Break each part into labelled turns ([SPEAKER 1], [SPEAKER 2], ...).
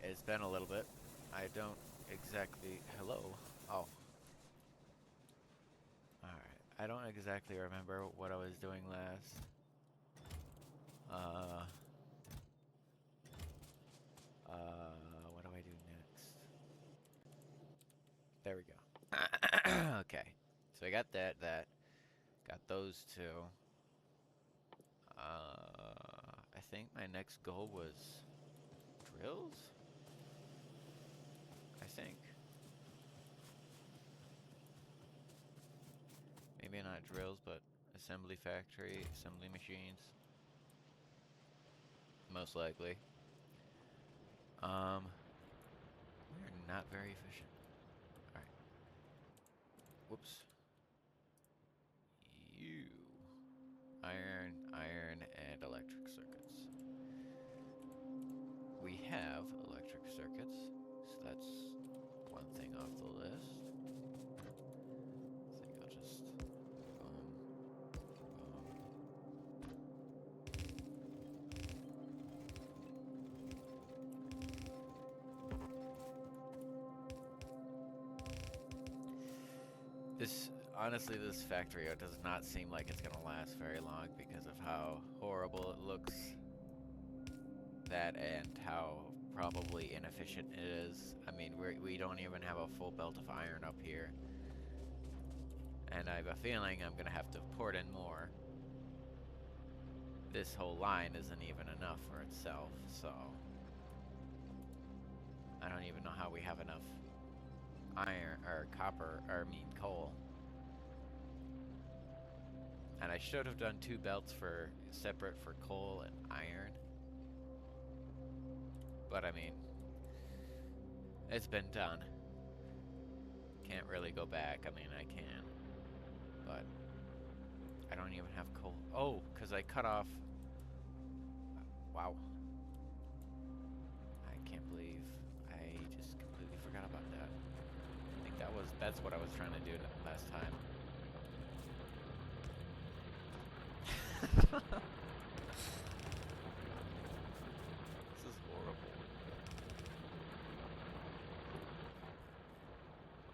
[SPEAKER 1] It's been a little bit. I don't exactly. Hello? Oh, alright. I don't exactly remember what I was doing last. Uh. What do I do next? There we go. Okay. So I got that. Got those two. I think my next goal was drills? I think. Maybe not drills, but assembly factory, assembly machines. Most likely. Um, we're not very efficient. Alright. Whoops. You. Iron, and electric circuits. We have electric circuits, so that's one thing off the list. I think I'll just boom, honestly, this factorio does not seem like it's gonna last very long because of how horrible it looks. That and how probably inefficient it is. I mean, we don't even have a full belt of iron up here. And I have a feeling I'm gonna have to port in more. This whole line isn't even enough for itself, so I don't even know how we have enough iron or copper, or I mean coal. And I should have done two belts for separate for coal and iron. But I mean, it's been done. Can't really go back. I mean, I can, but I don't even have coal. Oh, because I cut off. Wow. I can't believe I just completely forgot about that. I think that's what I was trying to do last time. This is horrible.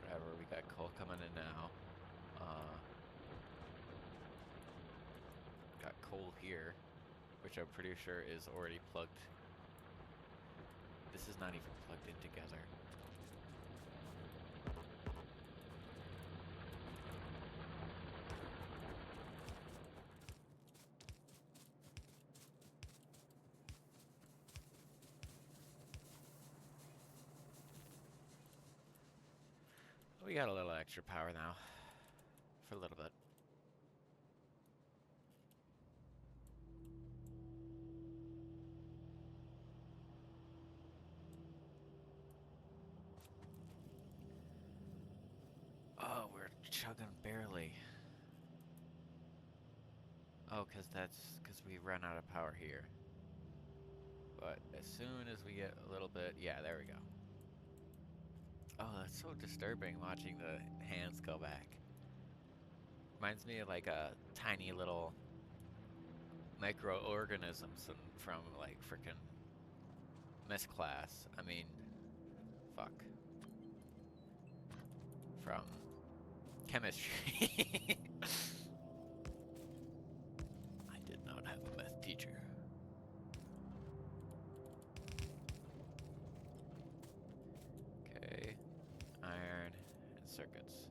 [SPEAKER 1] Whatever, we got coal coming in now. Got coal here, which I'm pretty sure is already plugged. This is not even plugged in together. We got a little extra power now. For a little bit. Oh, we're chugging barely. Oh, because we run out of power here. But as soon as we get a little bit, yeah, there we go. Oh, that's so disturbing watching the hands go back. Reminds me of like a tiny little microorganisms from like frickin' miss class. I mean, fuck. From chemistry. I did not have a math teacher. Okay, iron and circuits.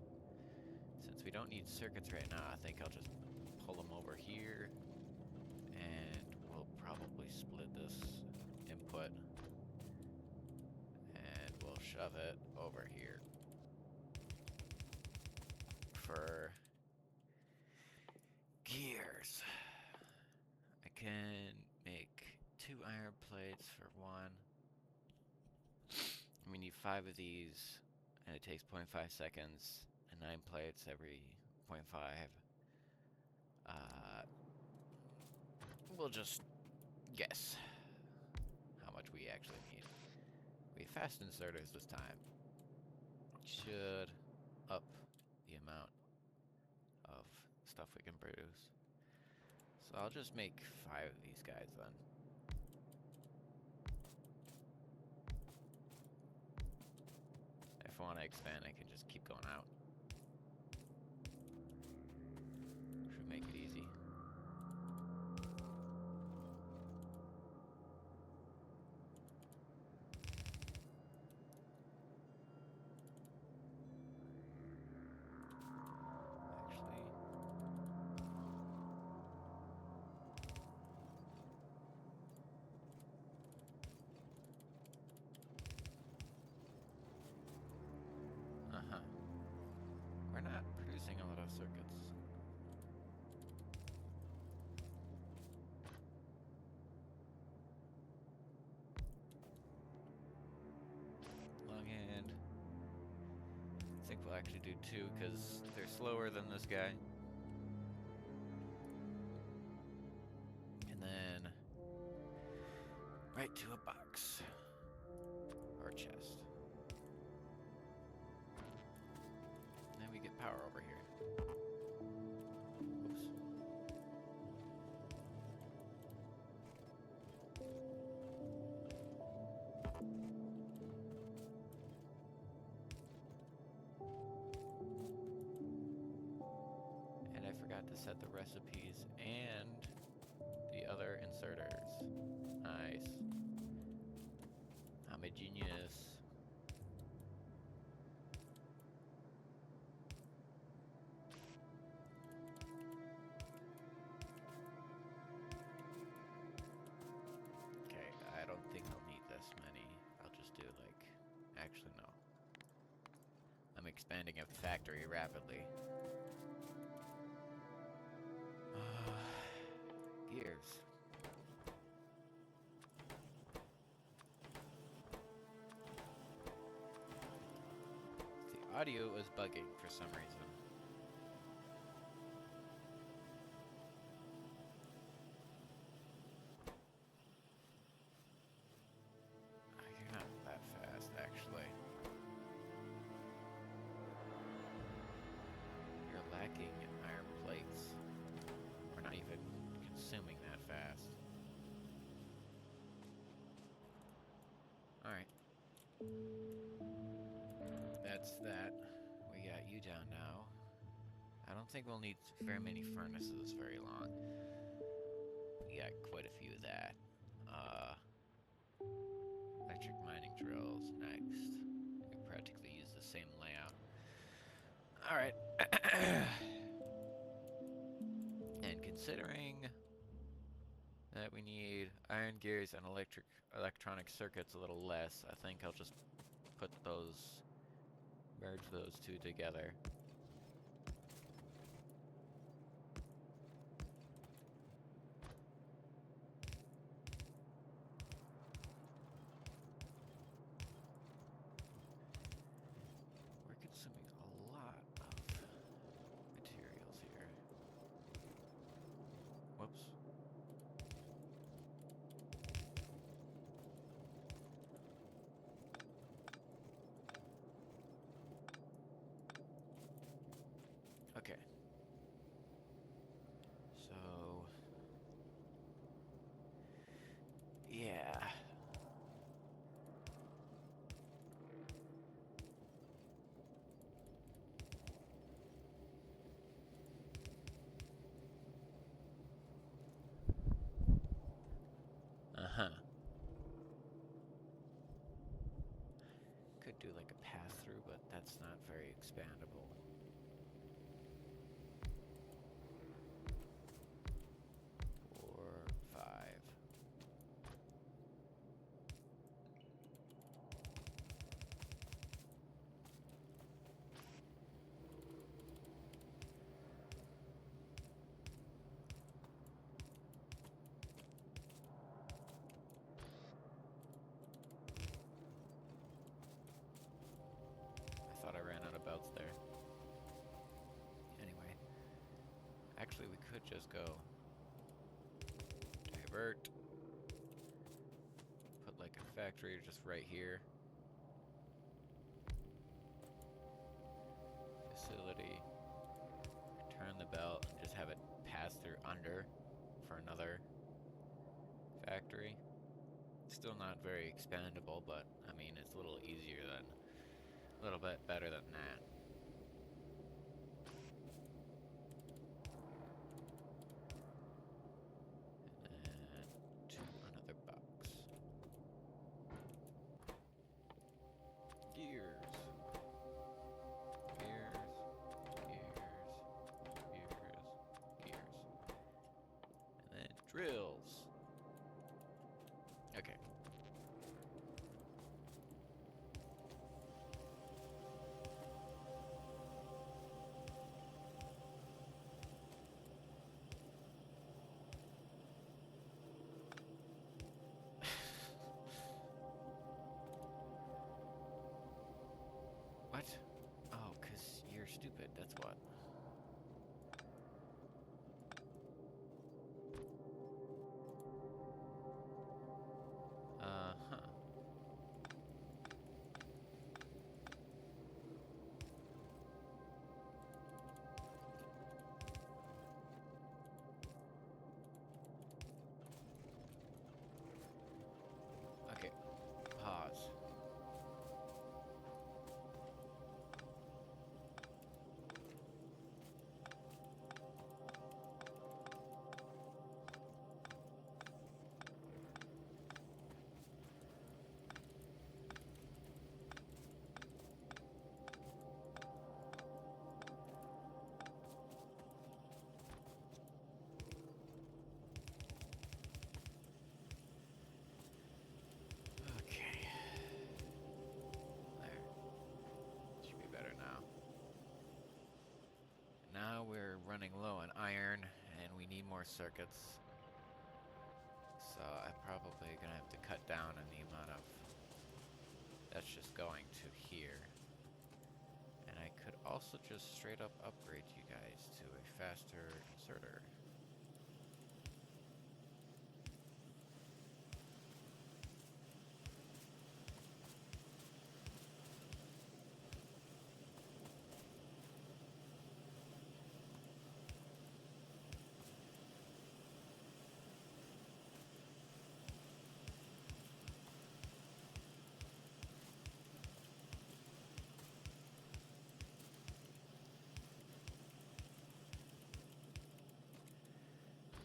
[SPEAKER 1] Since we don't need circuits right now, I think I'll just pull them over here, and we'll probably split this input, and we'll shove it over here for gears. I can make 2 iron plates for 1. We need 5 of these, and it takes 0.5 seconds, and 9 plates every 0.5. We'll just guess how much we actually need. We have fast inserters this time. Should up the amount of stuff we can produce. So I'll just make 5 of these guys then. if I want to expand, I can just keep going out. Should make it easy. Uh-huh. We're not producing a lot of circuits. Long hand. I think we'll actually do 2 because they're slower than this guy. And then right to a box or chest. And then we get power over here. Oops. And I forgot to set the recipes and the other inserters. Nice. I'm a genius. Okay, I don't think I'll need this many. I'll just do like... Actually, no. I'm expanding a factory rapidly. Gears. The audio is bugging for some reason. You're not that fast, actually. You're lacking iron plates. We're not even consuming that fast. Alright. That's that. We got you down now. I don't think we'll need very many furnaces very long. We got quite a few of that. Electric mining drills next. We practically use the same layout. Alright. And considering that we need iron gears and electronic circuits a little less, I think I'll just put those, merge those two together. We're consuming a lot of materials here. Whoops. Okay. So, yeah. Uh-huh. Could do like a pass-through, but that's not very expandable. 4, 5. I thought I ran out of belts there. Anyway, actually we could just go divert, put like a factory just right here, facility, turn the belt and just have it pass through under for another factory. Still not very expandable, but I mean it's a little little bit better than that. And to another box. Gears. Gears. Gears. And then drills. Okay. What? Oh, 'cause you're stupid, that's what. Uh-huh. Okay, pause. Okay. There. Should be better now. Now we're running low on iron, and we need more circuits. So I'm probably gonna have to cut down on the amount of that's just going to here. And I could also just straight up upgrade you guys to a faster inserter.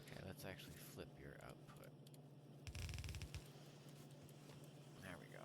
[SPEAKER 1] Okay, let's actually flip your output. There we go.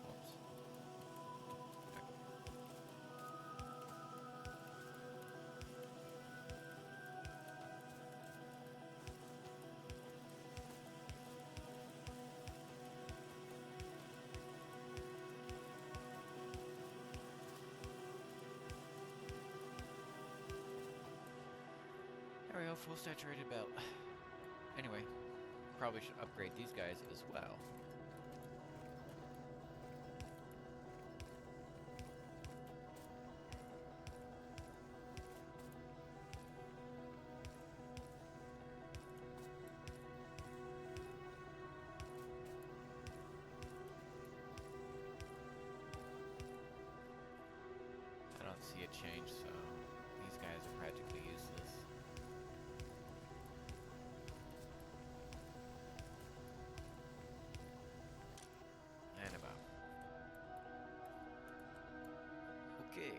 [SPEAKER 1] Oops. There we go, full saturated belt. Anyway, probably should upgrade these guys as well. I don't see a change, so these guys are practically useless. And about. Okay.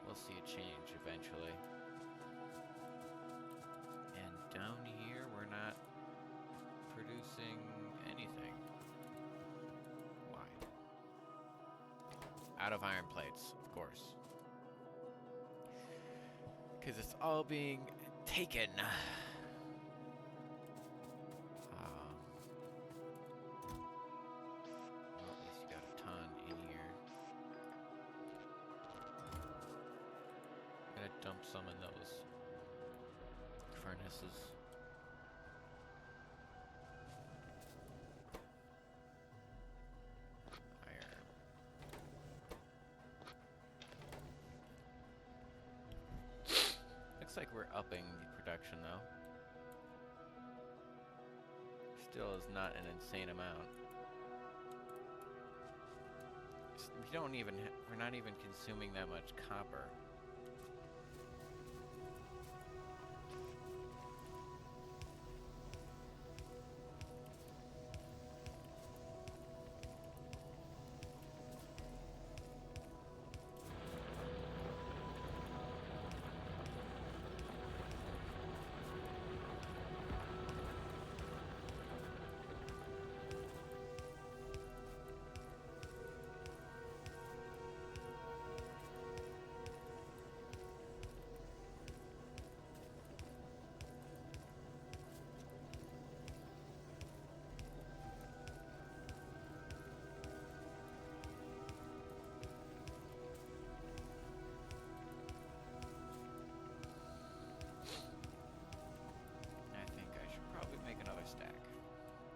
[SPEAKER 1] We'll see a change eventually. And down here, we're not producing anything. Why? Out of iron plates, of course. Because it's all being taken. dump some in those furnaces. Iron. Looks like we're upping the production though. Still is not an insane amount. We don't even, we're not even consuming that much copper.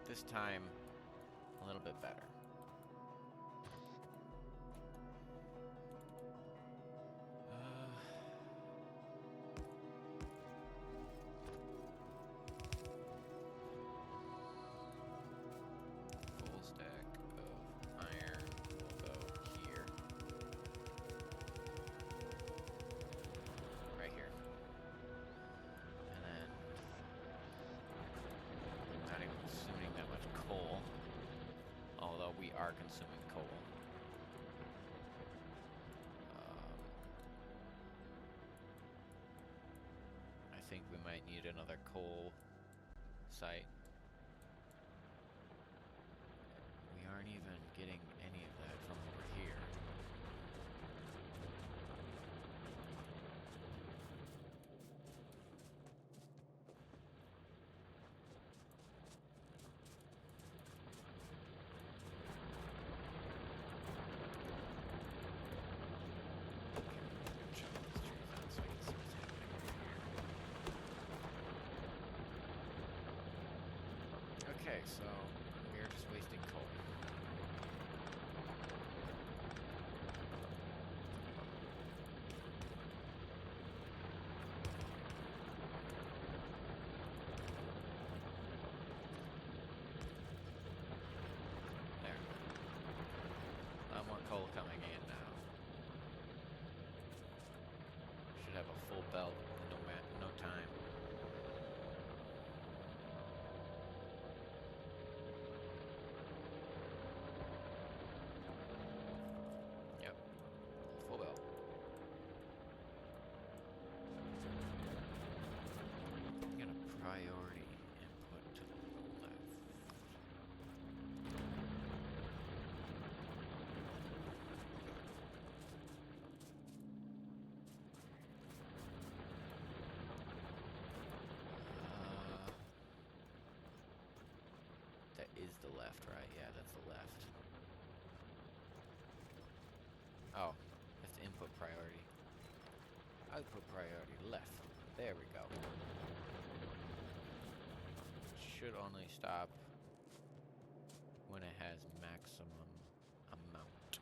[SPEAKER 1] This time, a little bit better. Full stack of iron will go here. Right here. And then not even consuming that much coal, although we are consuming coal. I think we might need another coal site. We aren't even getting any of that from over here. Okay, so we're just wasting coal. There. A lot more coal coming in now. Should have a full belt in no time. Full belt. I'm gonna priority input to the left. That is the left, right? Yeah, that's the left. Oh. That's input priority. Output priority left. There we go. Should only stop when it has maximum amount.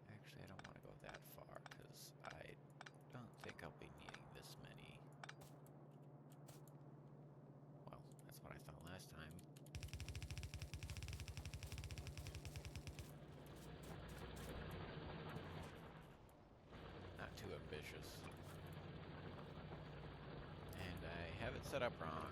[SPEAKER 1] Actually, I don't want to go that far because I don't think I'll be needing this many. Well, that's what I thought last time. Not too ambitious. And I have it set up wrong.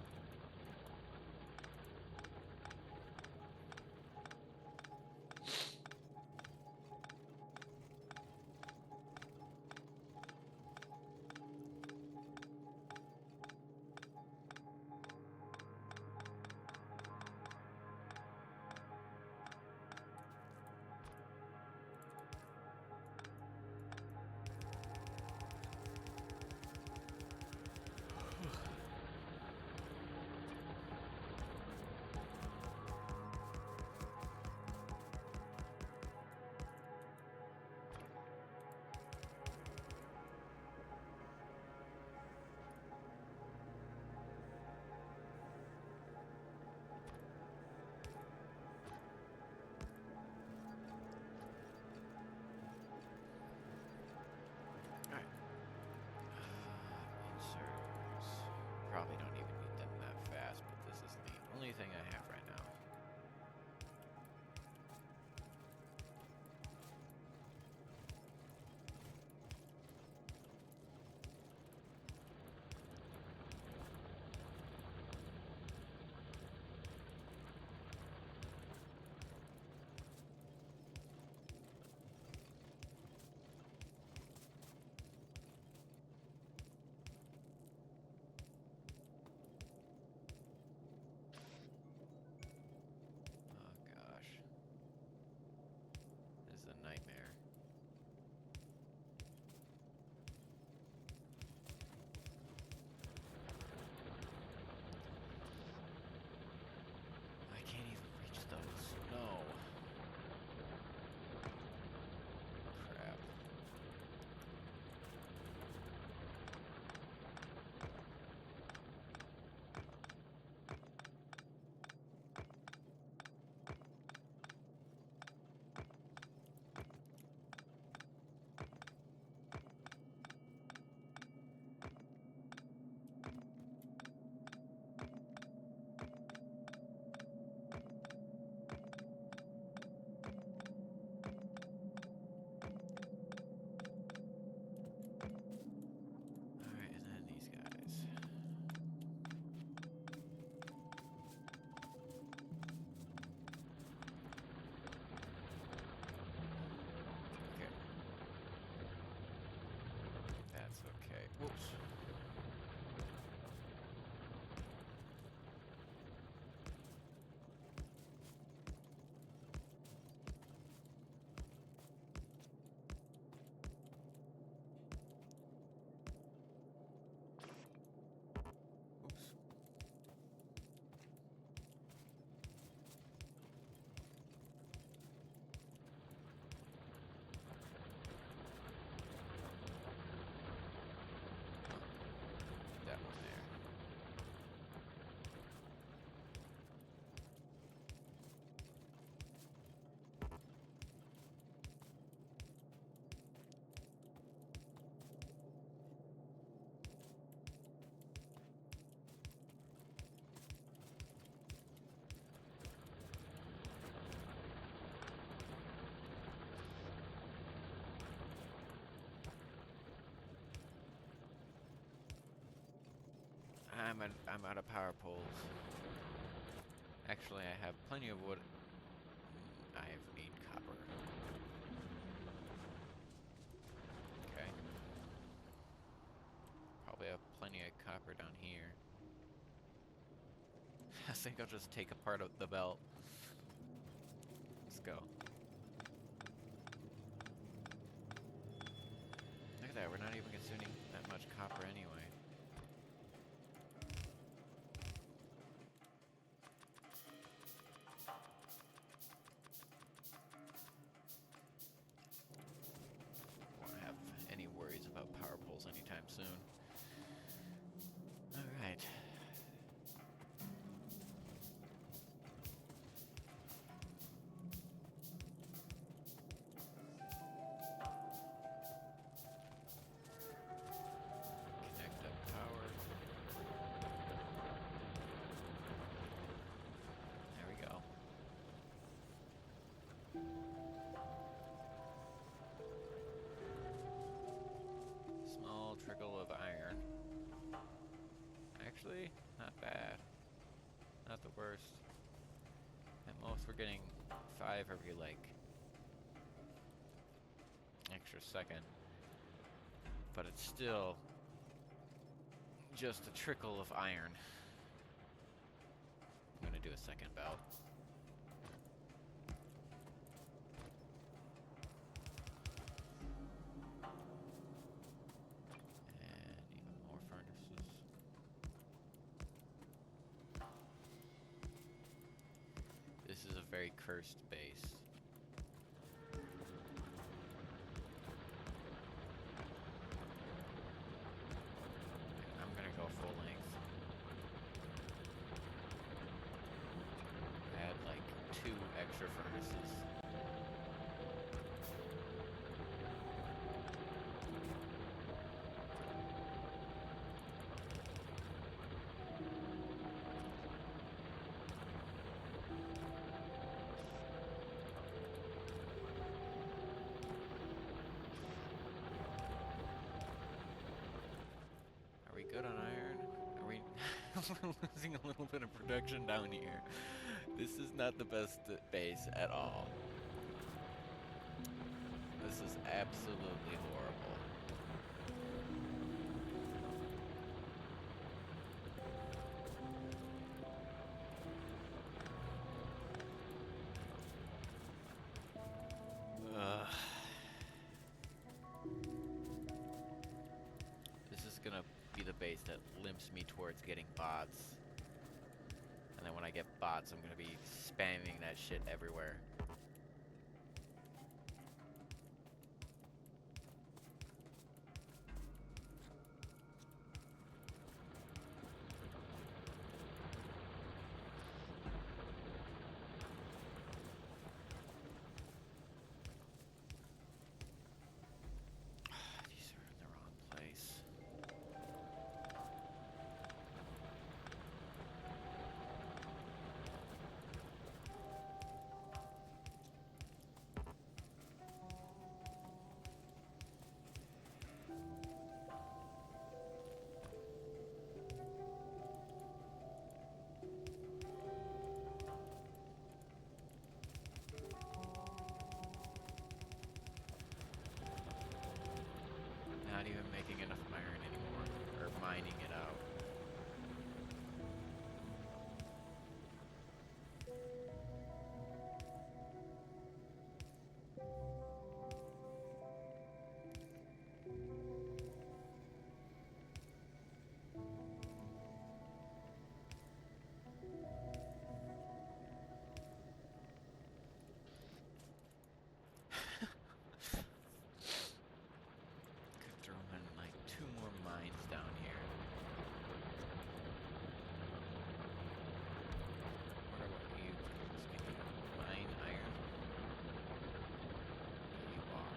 [SPEAKER 1] nightmare. I can't even reach those. No. Crap. Alright, and then these guys. Okay. That's okay. Whoops. Oops. That one there. I'm out of power poles. Actually, I have plenty of wood. I need copper. Okay. Probably have plenty of copper down here. I think I'll just take apart the belt. Let's go. Look at that, we're not even consuming that much copper anyway. Won't have any worries about power poles anytime soon. Alright. Connect up power. There we go. Small trickle of iron. Actually, not bad. Not the worst. At most, we're getting 5 every, like, extra second. But it's still just a trickle of iron. I'm gonna do a second belt. And even more furnaces. This is a very cursed base. I'm gonna go full length. Add like 2 extra furnaces. Are we good on iron? Are we we're losing a little bit of production down here. This is not the best base at all. This is absolutely horrible. Ugh. towards getting bots. And then when I get bots, I'm gonna be spamming that shit everywhere. These are in the wrong place. Not even making enough iron anymore, or mining it out. Could throw in like 2 more mines down here. Wonder what you produce. Can you mine iron? You are.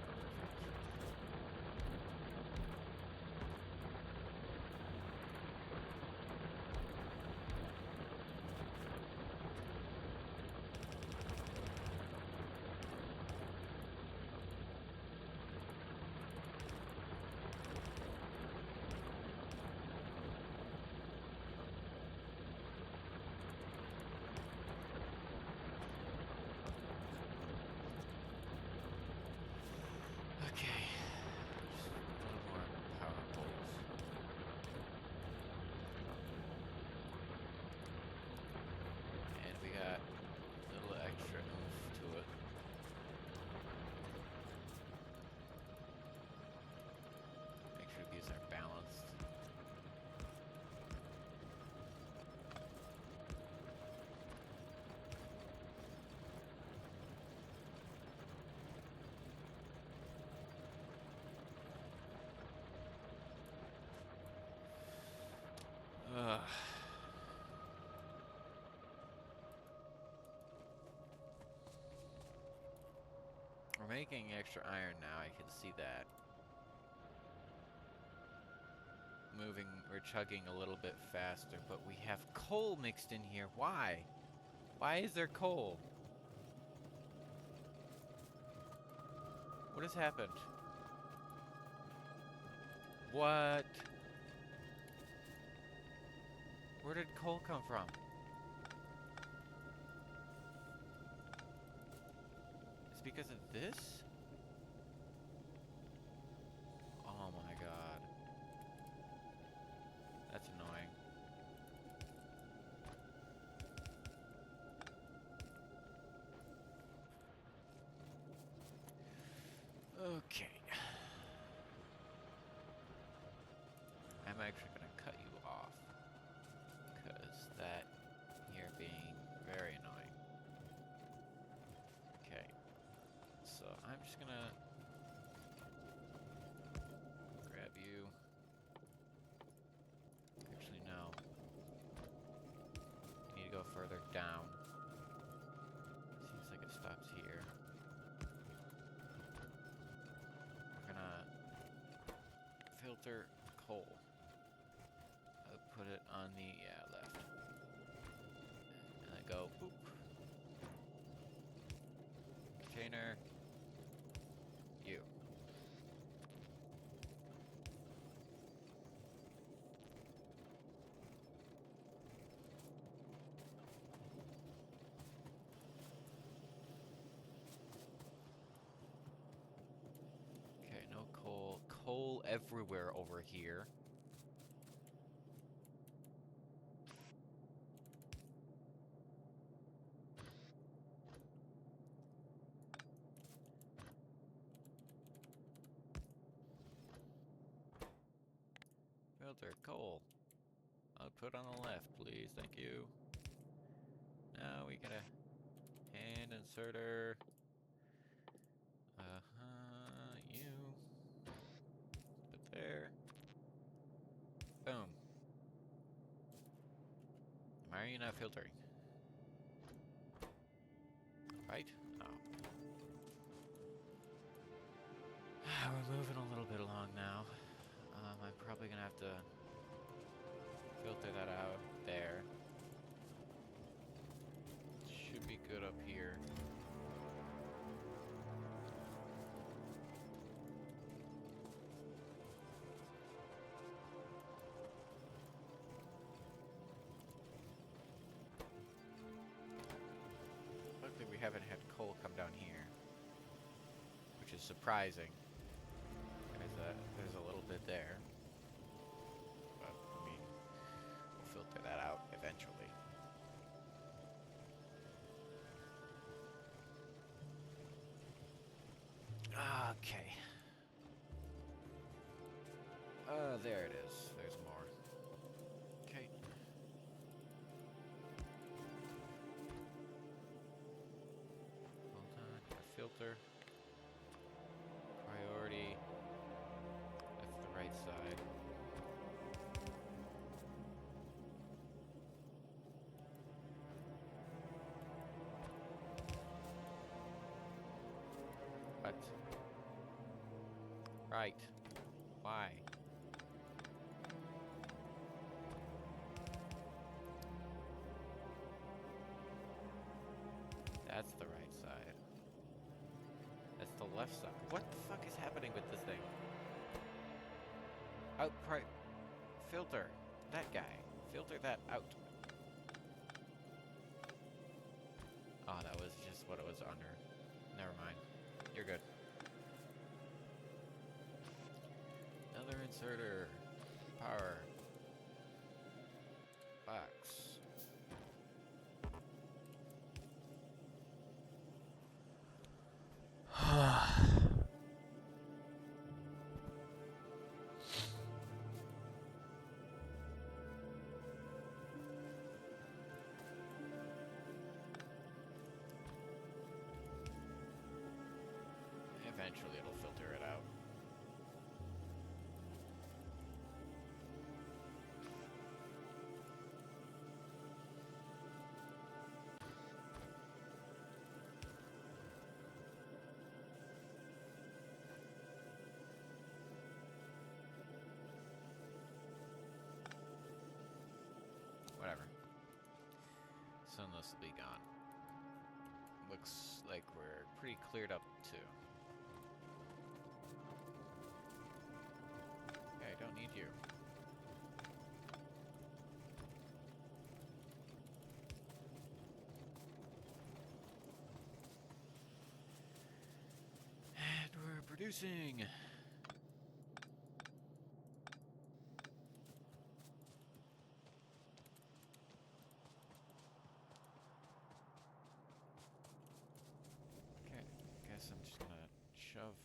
[SPEAKER 1] Okay. Just a little more power poles. And we got a little extra oomph to it. Make sure these are balanced. Ugh. We're making extra iron now, I can see that. We're chugging a little bit faster, but we have coal mixed in here. Why? Why is there coal? What has happened? What? Where did coal come from? It's because of this? Oh my god. That's annoying. Okay. I'm actually gonna cut you off. Because that you're being very annoying. Okay. So I'm just gonna grab you. Actually, no. You need to go further down. Seems like it stops here. We're gonna filter coal. I'll put it on the left. And then go boop. Container. You. Okay, no coal. Coal everywhere over here. Filter coal. output on the left, please. Thank you. Now we get a hand inserter. You. Put there. Boom. Why are you not filtering? Right? Oh. We're moving a little bit along now. I'm probably gonna have to filter that out there. Should be good up here. Luckily we haven't had coal come down here, which is surprising. There's a little bit there. But, I mean, we'll filter that out eventually. Okay. There it is. There's more. Okay. Hold on. Got a filter. Priority. That's the right side. What? Right. Why? That's the right side. That's the left side. What the fuck is happening with this thing? Filter. That guy. Filter that out. Oh, that was just what it was under. Never mind. You're good. Another inserter. Power. Box. Eventually it'll filter it out. Whatever. Soon this will be gone. Looks like we're pretty cleared up too. Okay, I don't need you. And we're producing. Okay, guess I'm just gonna shove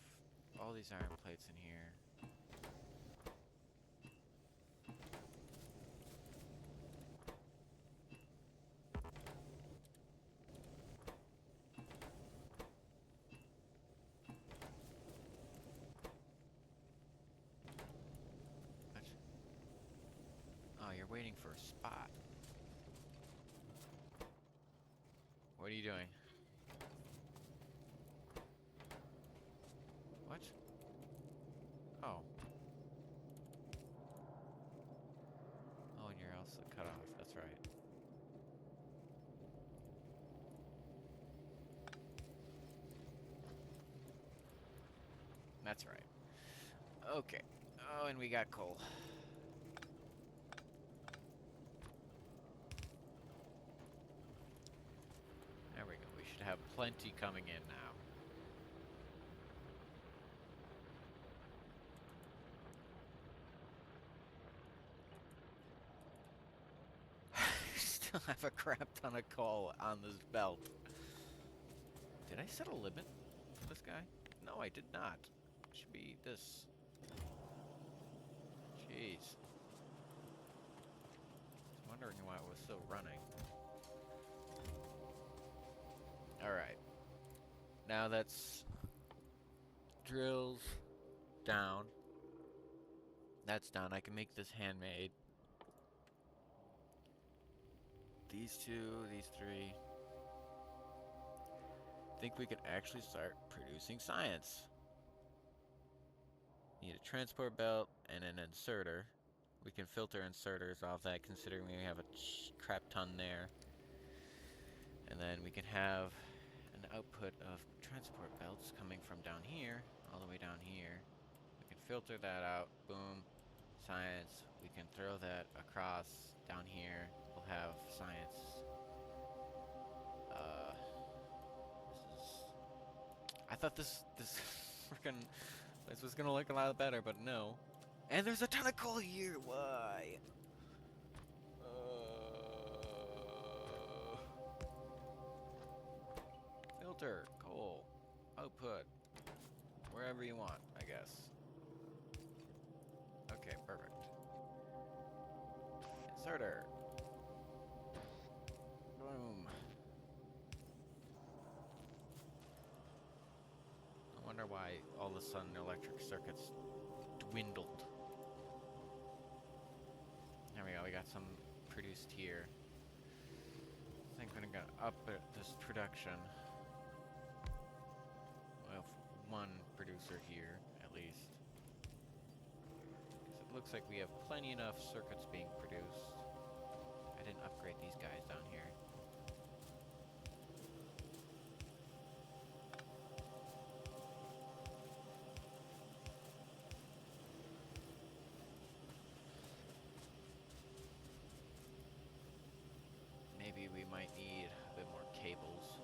[SPEAKER 1] all these iron plates in here. Oh, you're waiting for a spot. What are you doing? What? Oh. Oh, and you're also cut off. That's right. That's right. Okay. Oh, and we got coal. There we go. We should have plenty coming in now. Still have a crap ton of coal on this belt. Did I set a limit for this guy? No, I did not. It should be this. Jeez. wondering why it was still running. Alright. Now that's drills down. That's done. I can make this handmade. These two, these three. I think we could actually start producing science. Need a transport belt and an inserter. We can filter inserters off that considering we have a crap ton there. And then we can have an output of transport belts coming from down here, all the way down here. We can filter that out, boom, science. We can throw that across down here. We'll have science. I thought this freaking this was gonna look a lot better, but no. And there's a ton of coal here. Why? Filter, coal, output, wherever you want, I guess. Okay, perfect. Inserter. Boom. I wonder why all of a sudden electric circuits dwindled. There we go, we got some produced here. I think we're gonna up this production. We have one producer here, at least. It looks like we have plenty enough circuits being produced. I didn't upgrade these guys down here. Maybe we might need a bit more cables.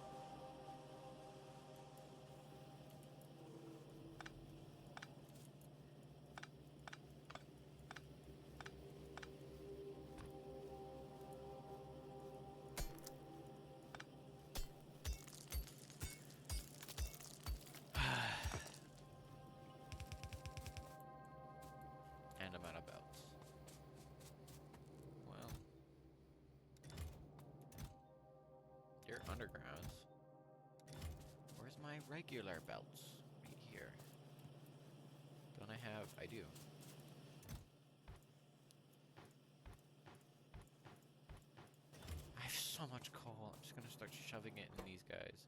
[SPEAKER 1] And I'm out of belts. Well, they're undergrounds. Where's my regular belts? Right here. Don't I have? I do. I have so much coal. I'm just gonna start shoving it in these guys.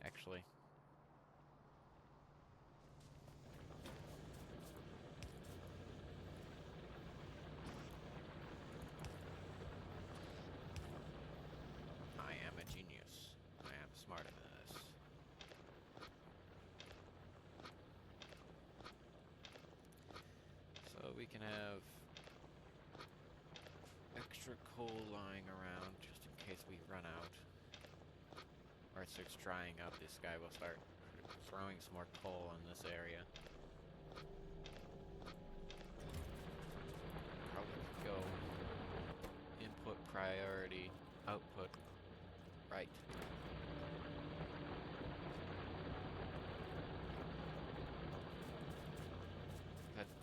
[SPEAKER 1] Actually. I am a genius. I am smarter than this. So we can have extra coal lying around just in case we run out. Or it starts drying up, this guy will start throwing some more coal in this area. Probably could go input priority, output right.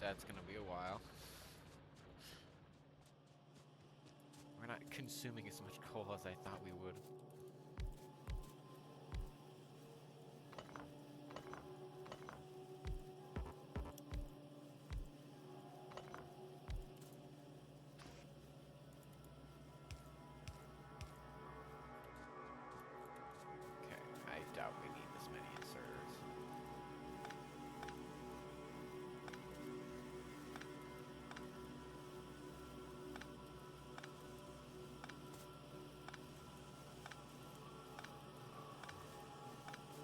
[SPEAKER 1] That's gonna be a while. We're not consuming as much coal as I thought we would. Okay, I doubt we need this many inserters.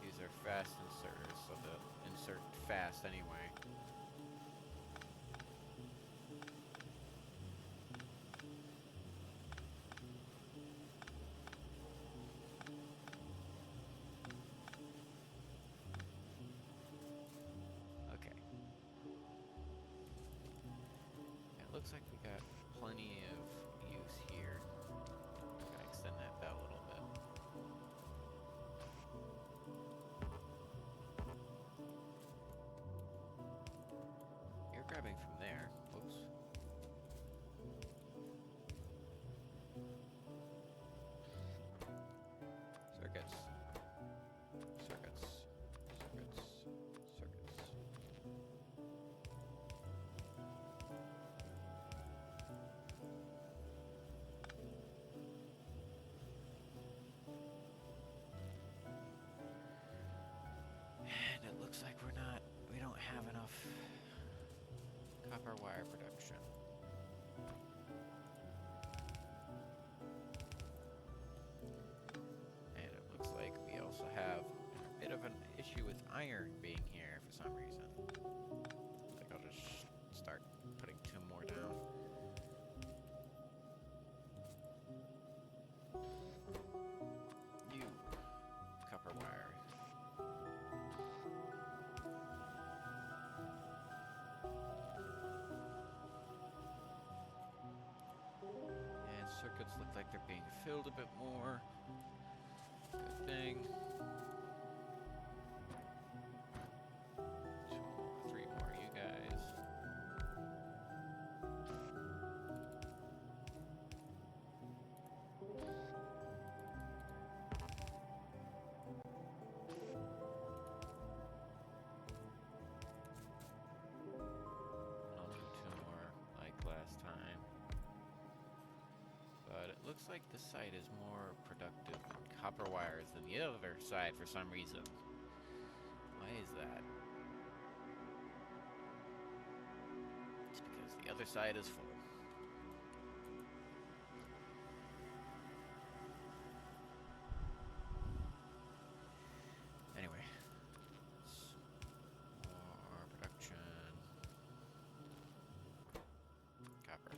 [SPEAKER 1] These are fast inserters, so they'll insert fast anyway. Okay. It looks like we got plenty of use here. Gotta extend that bell a little bit. iron being here for some reason. I think I'll just start putting 2 more down. You, copper wire. And circuits look like they're being filled a bit more. Good thing. 3 more, you guys. I'll do 2 more like last time. But it looks like this side is more productive in copper wires than the other side for some reason. Why is that? It's because the other side is full. Anyway. More production. Copper.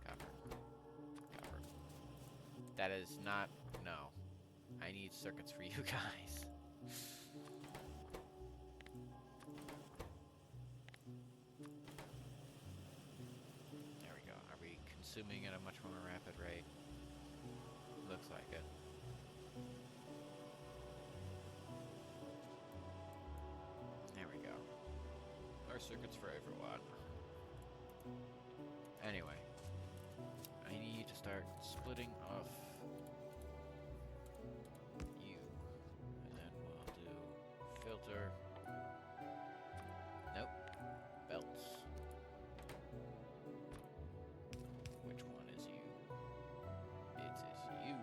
[SPEAKER 1] Copper. Copper. That is not... no. I need circuits for you guys. There we go. Are we consuming at a much more rapid rate? Looks like it. There we go. More circuits for everyone. Anyway. I need to start splitting off you. And then we'll do filter. Nope. Belts. Which one is you? It is you.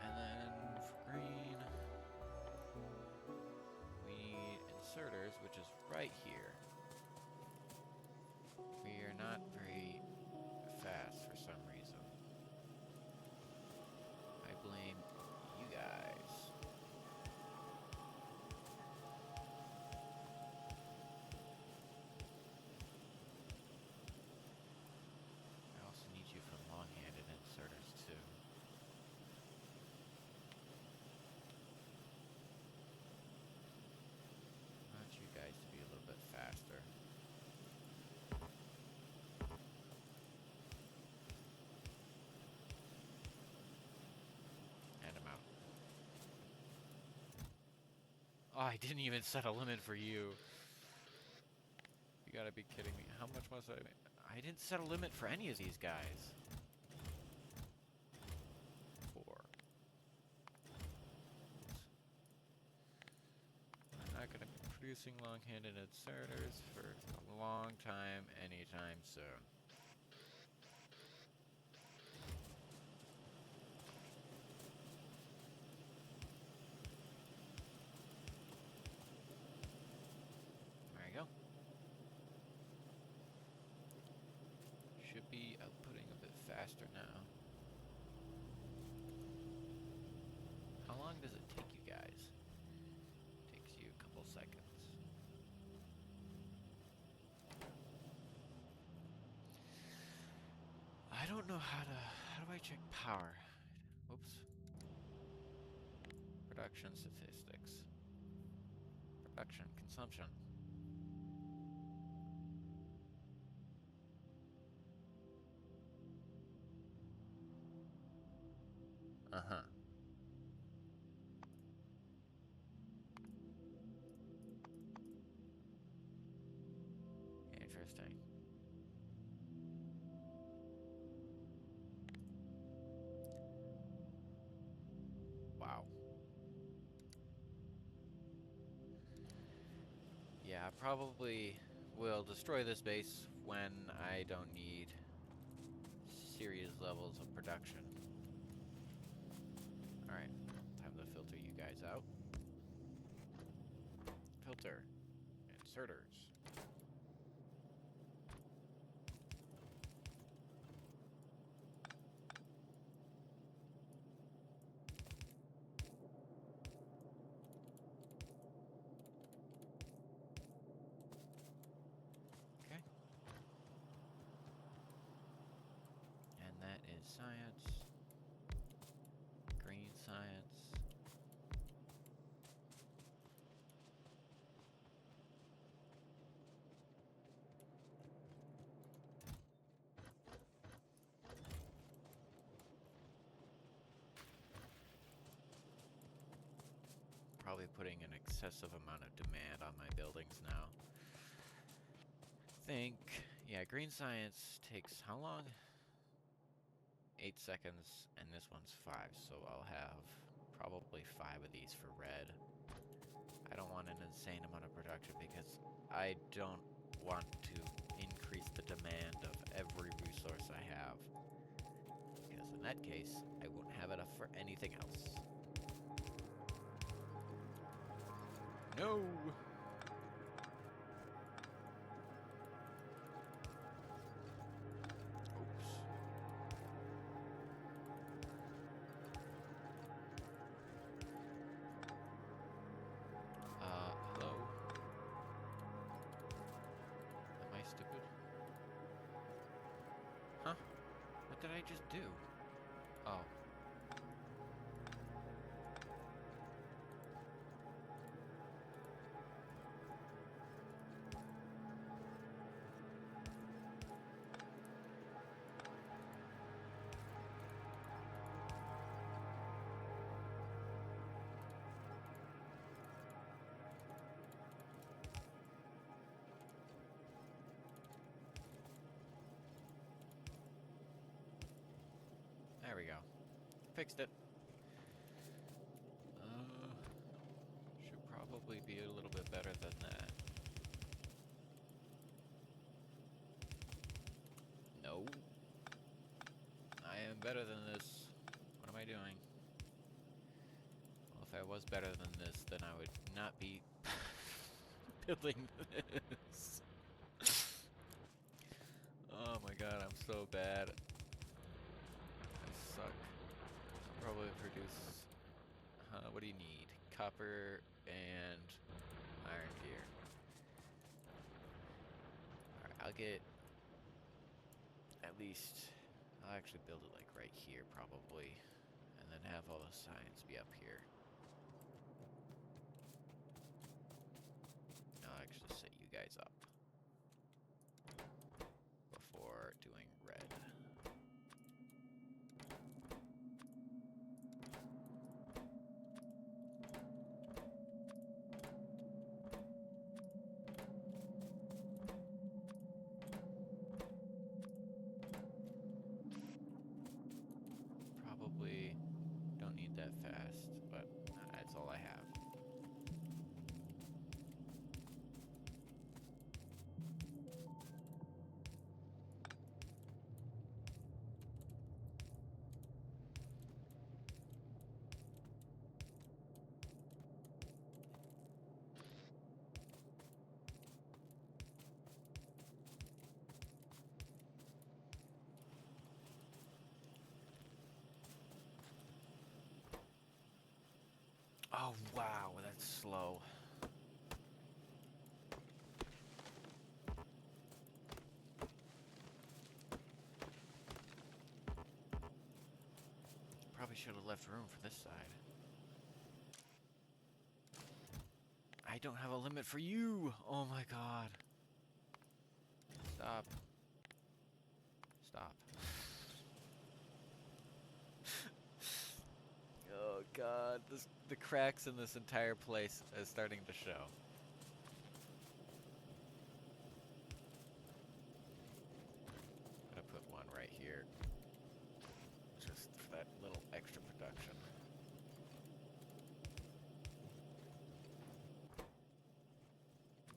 [SPEAKER 1] And then for green, we need inserters, which is right here. We are not very fast for some reason. I blame you guys. I also need you for long-handed inserters too. I want you guys to be a little bit faster. And I'm out. Oh, I didn't even set a limit for you. You gotta be kidding me. How much must I make? I didn't set a limit for any of these guys. 4. I'm not gonna be producing long-handed inserters for a long time, anytime soon. There you go. Should be outputting a bit faster now. How long does it take you guys? Takes you a couple seconds. I don't know how do I check power? Whoops. Production statistics. Production consumption. Uh-huh. Interesting. Wow. Yeah, I probably will destroy this base when I don't need serious levels of production. Alright, time to filter you guys out.
[SPEAKER 2] filter. Inserters.
[SPEAKER 1] Okay. And that is science. Green science. Probably putting an excessive amount of demand on my buildings now. Yeah, green science takes how long? 8 seconds, and this one's 5, so I'll have probably 5 of these for red. I don't want an insane amount of production because I don't want to increase the demand of every resource I have. Because in that case, I won't have enough for anything else. No! Hello? Am I stupid? Huh? What did I just do? Oh. There we go. Fixed it. Should probably be a little bit better than that. No. I am better than this. What am I doing? Well, if I was better than this, then I would not be building this. Oh my god, I'm so bad. I suck. I'll probably produce... what do you need? Copper and iron gear. Alright, I'll get... At least... I'll actually build it like right here, probably. And then have all the signs be up here. I'll actually set you guys up before doing red. Probably don't need that fast, but that's all I have. Oh wow, that's slow. Probably should have left room for this side. I don't have a limit for you! Oh my god. Stop. Stop. Oh god, the cracks in this entire place is starting to show. I'm gonna put one right here. Just for that little extra production.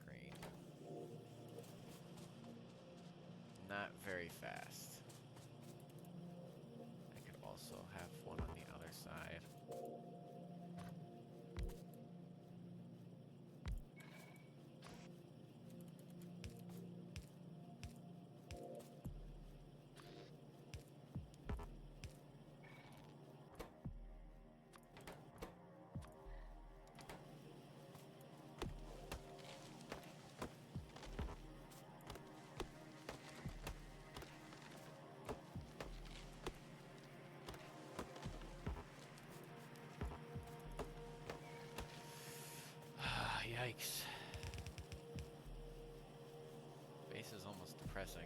[SPEAKER 1] Green. Not very fast. I could also have one on the other side. Yikes. Base is almost depressing.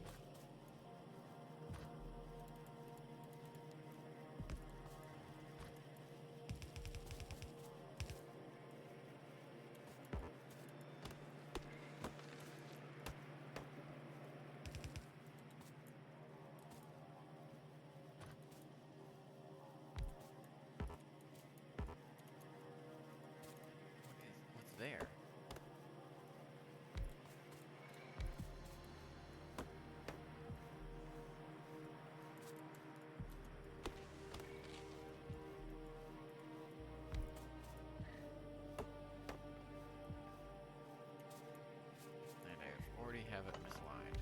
[SPEAKER 1] What's there? And I already have it misaligned.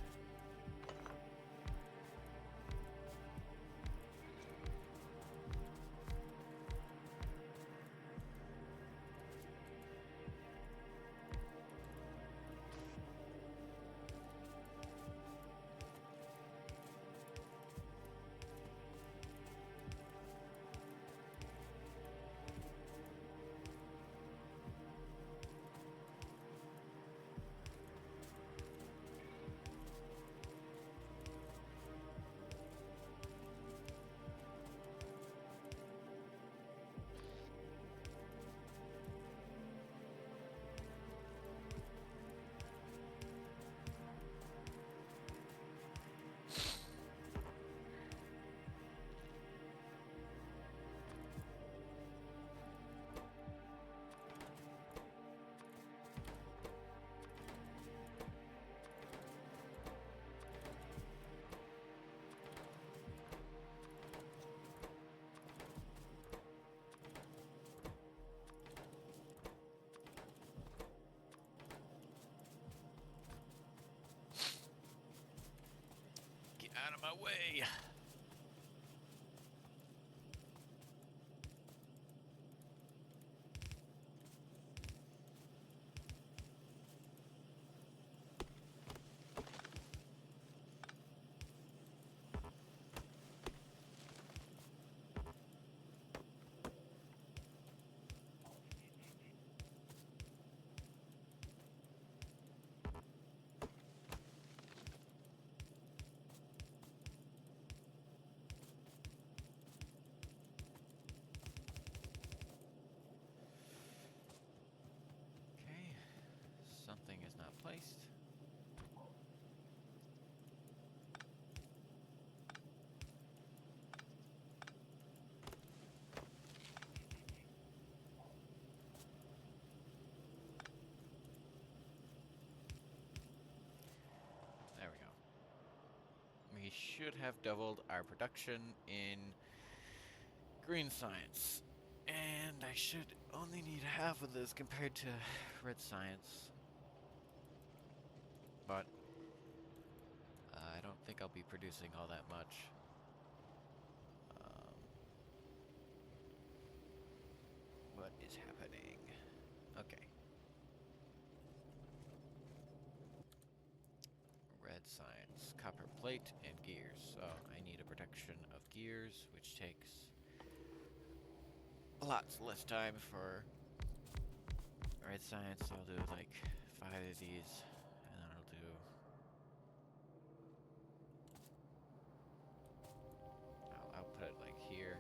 [SPEAKER 1] Get out of my way! Okay, something is not placed. There we go. We should have doubled our production in green science. And I should only need half of this compared to red science. But I don't think I'll be producing all that much. What is happening? Okay. Red science, copper plate, and gears. So I need a production of gears, which takes lots less time for red science. So I'll do like 5 of these, and then I'll do. I'll put it like here.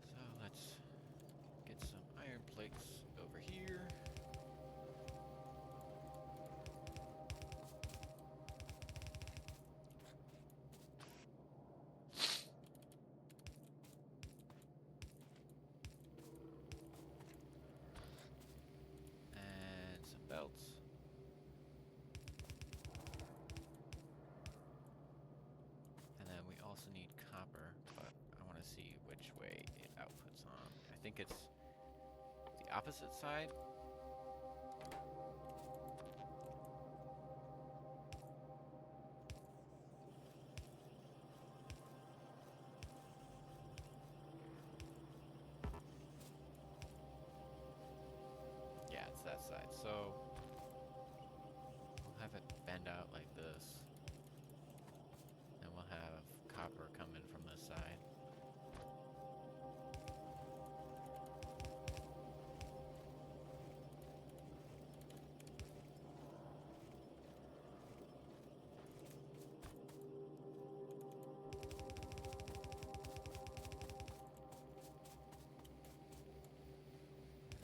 [SPEAKER 1] So let's get some iron plates over here. And some belts. And then we also need copper, but I want to see which way it outputs on. I think it's the opposite side. Yeah, it's that side. So we'll have it bend out like this. And we'll have copper coming from this side.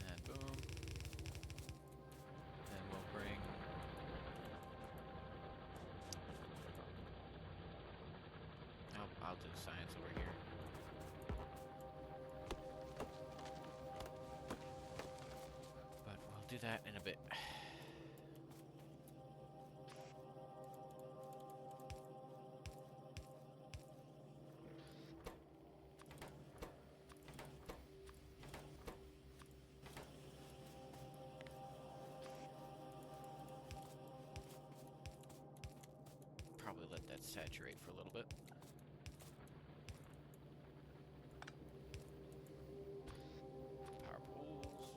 [SPEAKER 1] And boom. And we'll bring... I'll do science over here. But we'll do that in a bit. Probably let that saturate for a little bit. Power poles.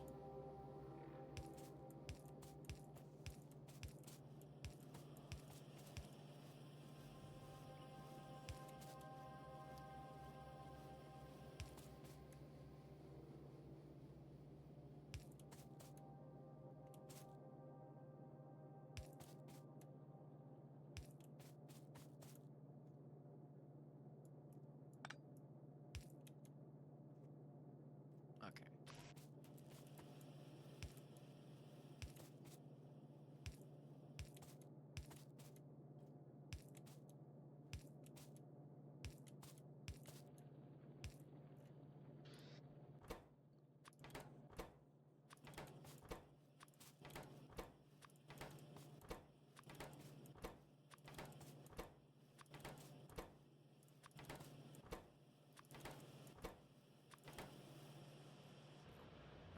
[SPEAKER 1] Okay.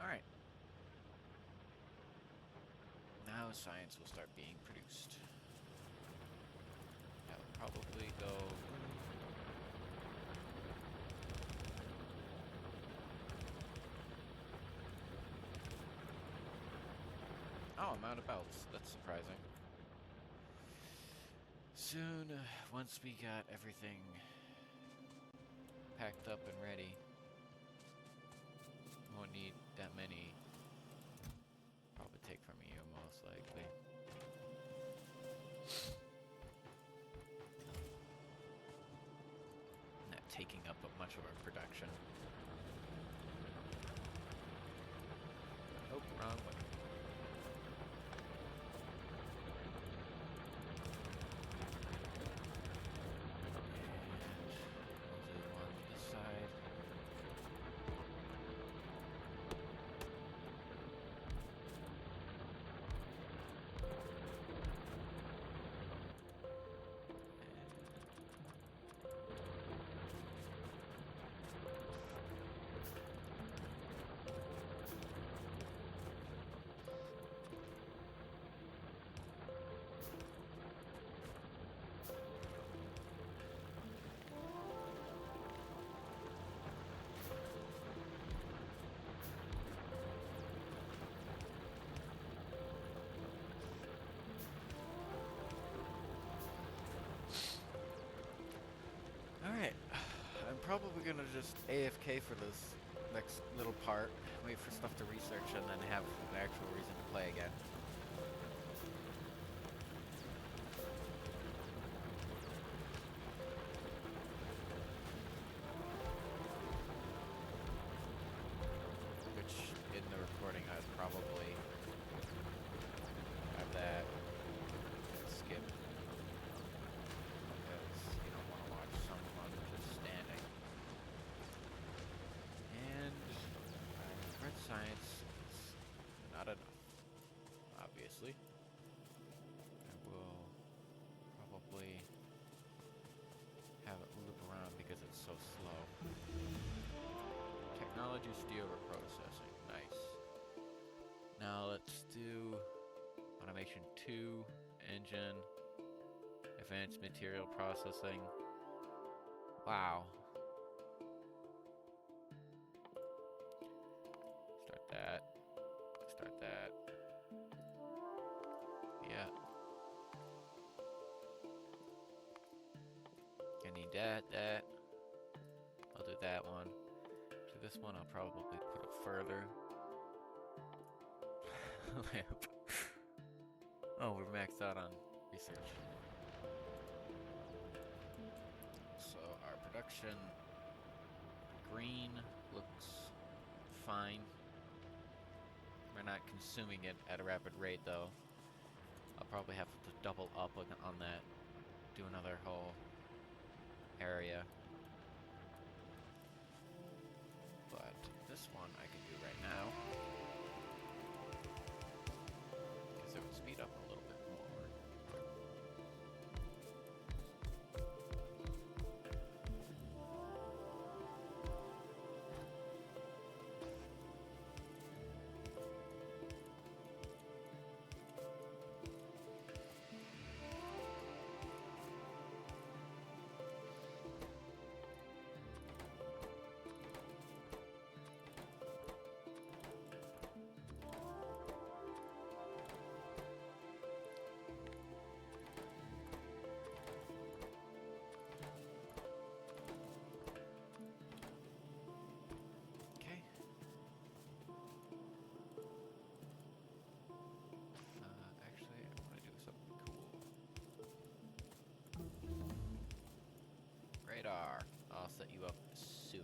[SPEAKER 1] Alright. Now science will start being produced. That will probably go... Oh, I'm out of belts. That's surprising. Soon, once we got everything packed up and ready, won't need that many. Probably take from you, most likely. Not taking up much of our production. Oh, wrong way. And we'll do one on this side. Alright, I'm probably gonna just AFK for this next little part, wait for stuff to research, and then have an actual reason to play again. Which, in the recording, I'd probably have that skip. Because you don't want to watch someone just standing. And red science is not enough, obviously. I will probably have it loop around because it's so slow. Technology steel processing, nice. Now let's do automation 2, engine, advanced material processing. Wow. Start that. Start that. Yeah. I need that. I'll do that one. To this one, I'll probably put it further. Lamp. Oh, we're maxed out on research. So our production green looks fine. We're not consuming it at a rapid rate though. I'll probably have to double up on that. Do another whole area. But this one I can do right now. Because it would speed up a little bit more. Actually, I want to do something cool. Radar. I'll set you up soon.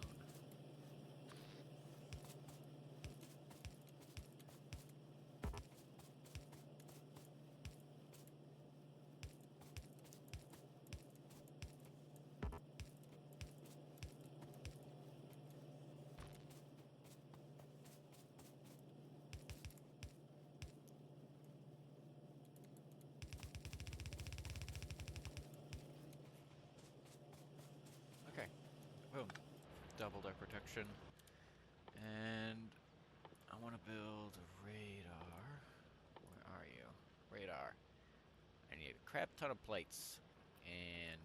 [SPEAKER 1] Okay. Boom. Doubled our protection. And I want to build a radar. Where are you? Radar. I need a crap ton of plates and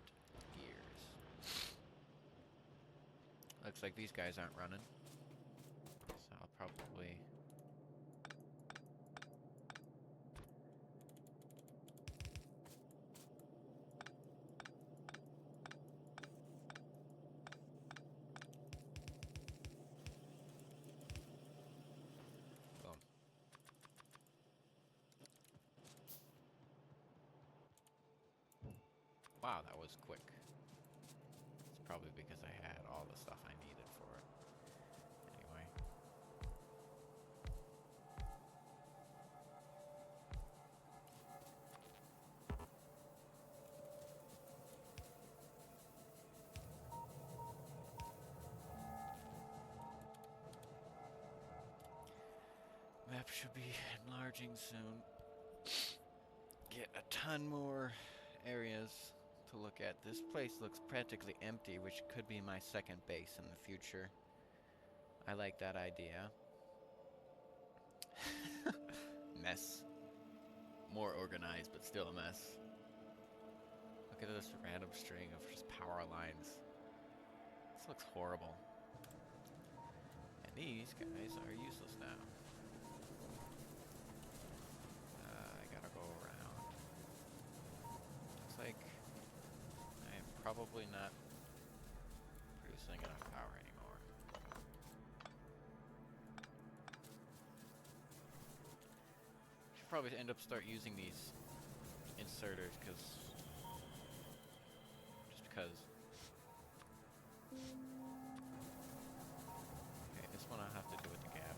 [SPEAKER 1] gears. Looks like these guys aren't running. So I'll probably... Boom. Wow, that was quick. It's probably because I had all the stuff I needed for it. Anyway. Map should be enlarging soon. Get a ton more areas to look at. This place looks practically empty, which could be my second base in the future. I like that idea. Mess. More organized, but still a mess. Look at this random string of just power lines. This looks horrible. And these guys are useless now. I gotta go around. Looks like I am probably not producing enough power anymore. Should probably end up start using these inserters just because. Okay, this one I'll have to do with the gap.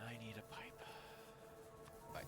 [SPEAKER 1] I need a pipe. Pipe.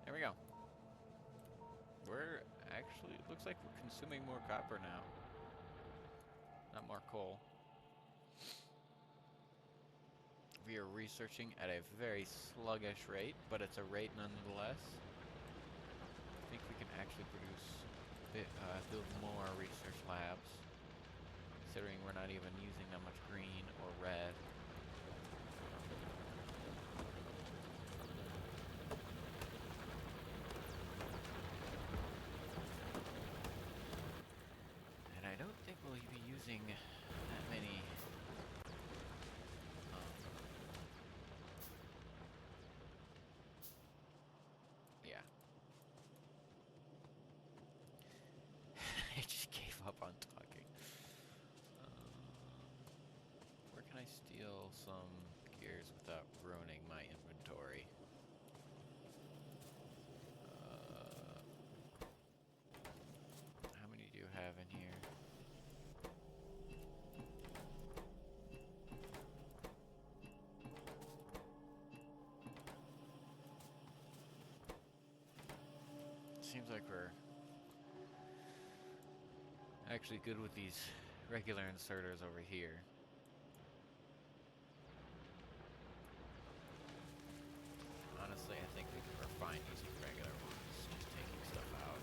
[SPEAKER 1] There we go. We're actually, it looks like we're consuming more copper now. Not more coal. We are researching at a very sluggish rate, but it's a rate nonetheless. I think we can actually build more research labs, considering we're not even using that much green or red. And I don't think we'll be using that many yeah. I just gave up on talking. Where can I steal some gears without ruining my inventory? How many do you have in here? Seems like we're actually good with these regular inserters over here. Honestly, I think we can refine using regular ones, just taking stuff out.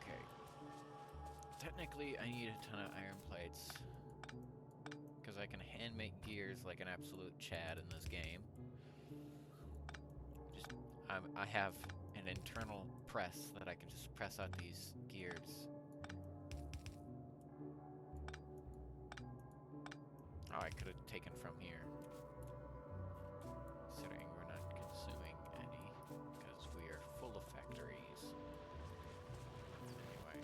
[SPEAKER 1] Okay. Technically, I need a ton of iron plates, because I can hand make gears like an absolute Chad in this game. I have an internal press that I can just press out these gears. Oh, I could have taken from here. Considering we're not consuming any, because we are full of factories. Anyway.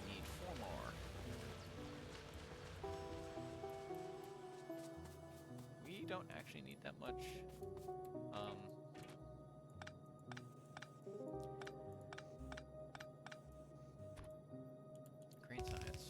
[SPEAKER 1] Need 4 more. We don't actually need that much. Green science.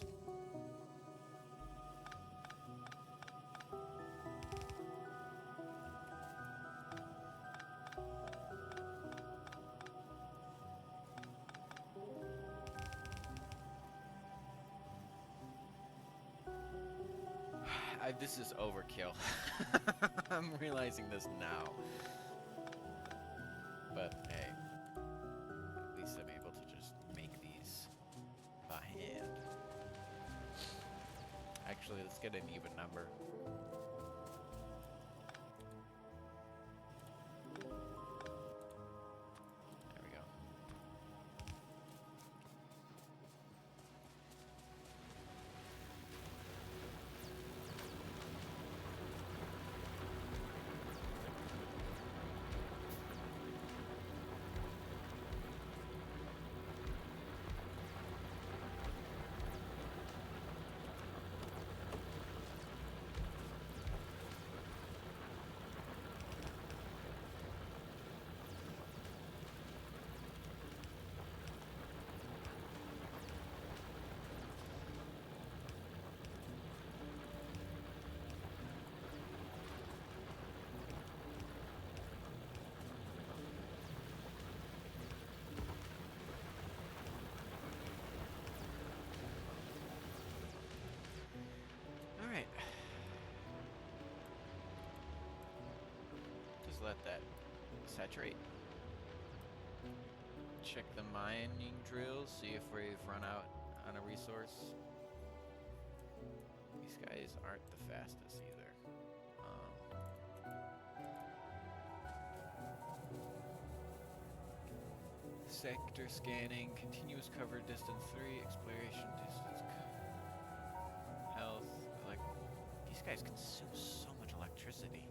[SPEAKER 1] This is overkill. I'm realizing this now. But hey, at least I'm able to just make these by hand. Actually, let's get an even number. There we go. let that saturate. Check the mining drills, see if we've run out on a resource. These guys aren't the fastest either. Sector scanning, continuous cover distance 3, exploration distance, health. Like, these guys consume so much electricity.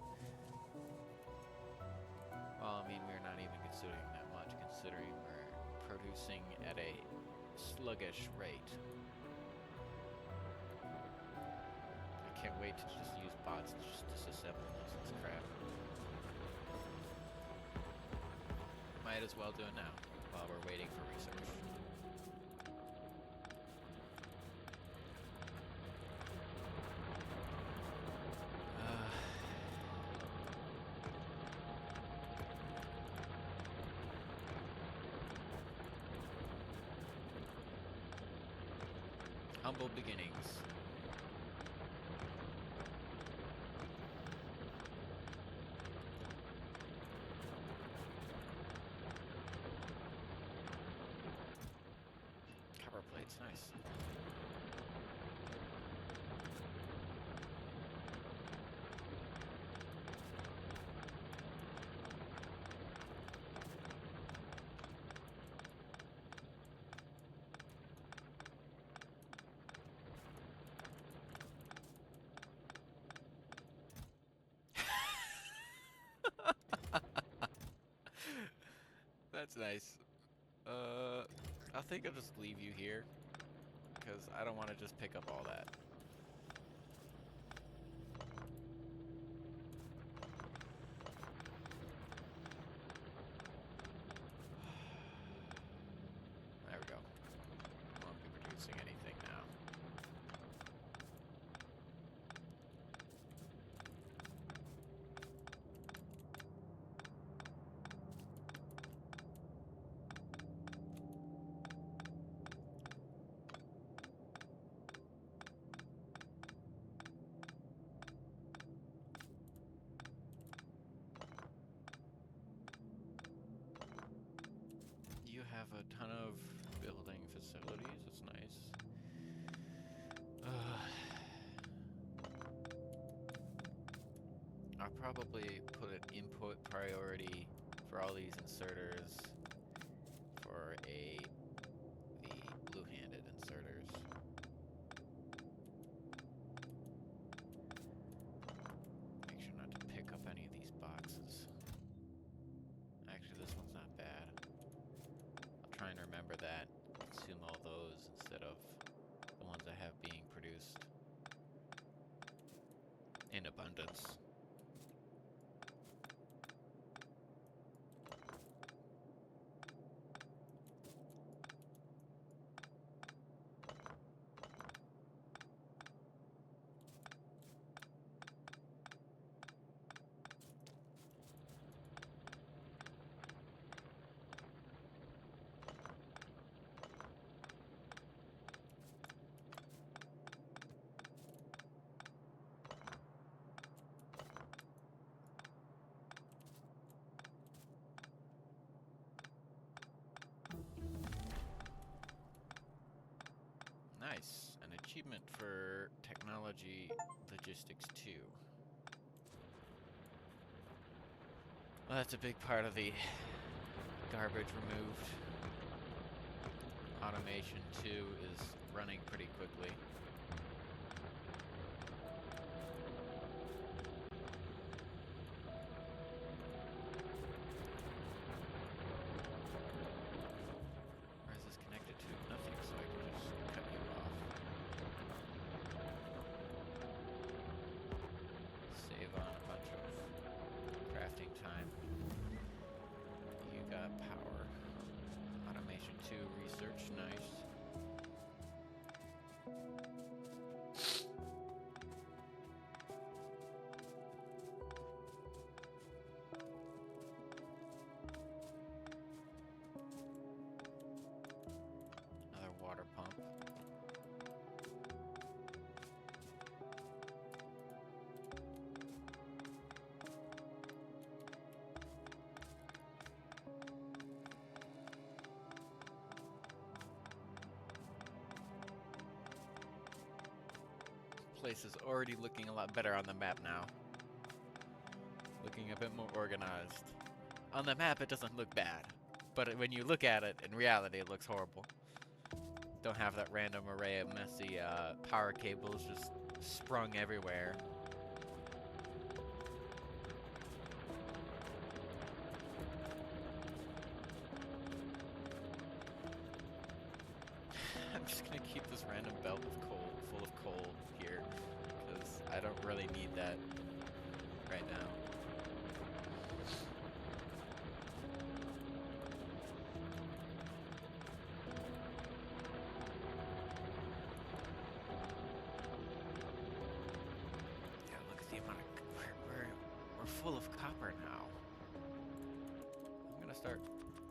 [SPEAKER 1] Well, I mean, we're not even consuming that much, considering we're producing at a sluggish rate. I can't wait to just use bots to just disassemble most of this crap. Might as well do it now, while we're waiting for research. Humble beginnings. Copper plates, nice. That's nice. I think I'll just leave you here, because I don't want to just pick up all that. There we go. Won't be producing anything now. You have a ton of building facilities. That's nice. I'll probably put an input priority for all these inserters for the blue-handed inserters. Make sure not to pick up any of these boxes. Actually, this one's not bad. I'll try and remember that. Consume all those instead of the ones I have being produced in abundance. Nice. An achievement for Technology Logistics 2. Well, that's a big part of the garbage removed. Automation 2 is running pretty quickly. Where is this connected to? Nothing, so I can just cut you off. Save on a bunch of crafting time. You got power. Automation 2 research, nice. Another water pump. place is already looking a lot better on the map now. Looking a bit more organized. On the map, it doesn't look bad. But when you look at it, in reality, it looks horrible. Don't have that random array of messy power cables just sprung everywhere. I'm just gonna keep this random belt of coal, full of coal here, because I don't really need that right now. Yeah, look at the amount of we're full of copper now. I'm gonna start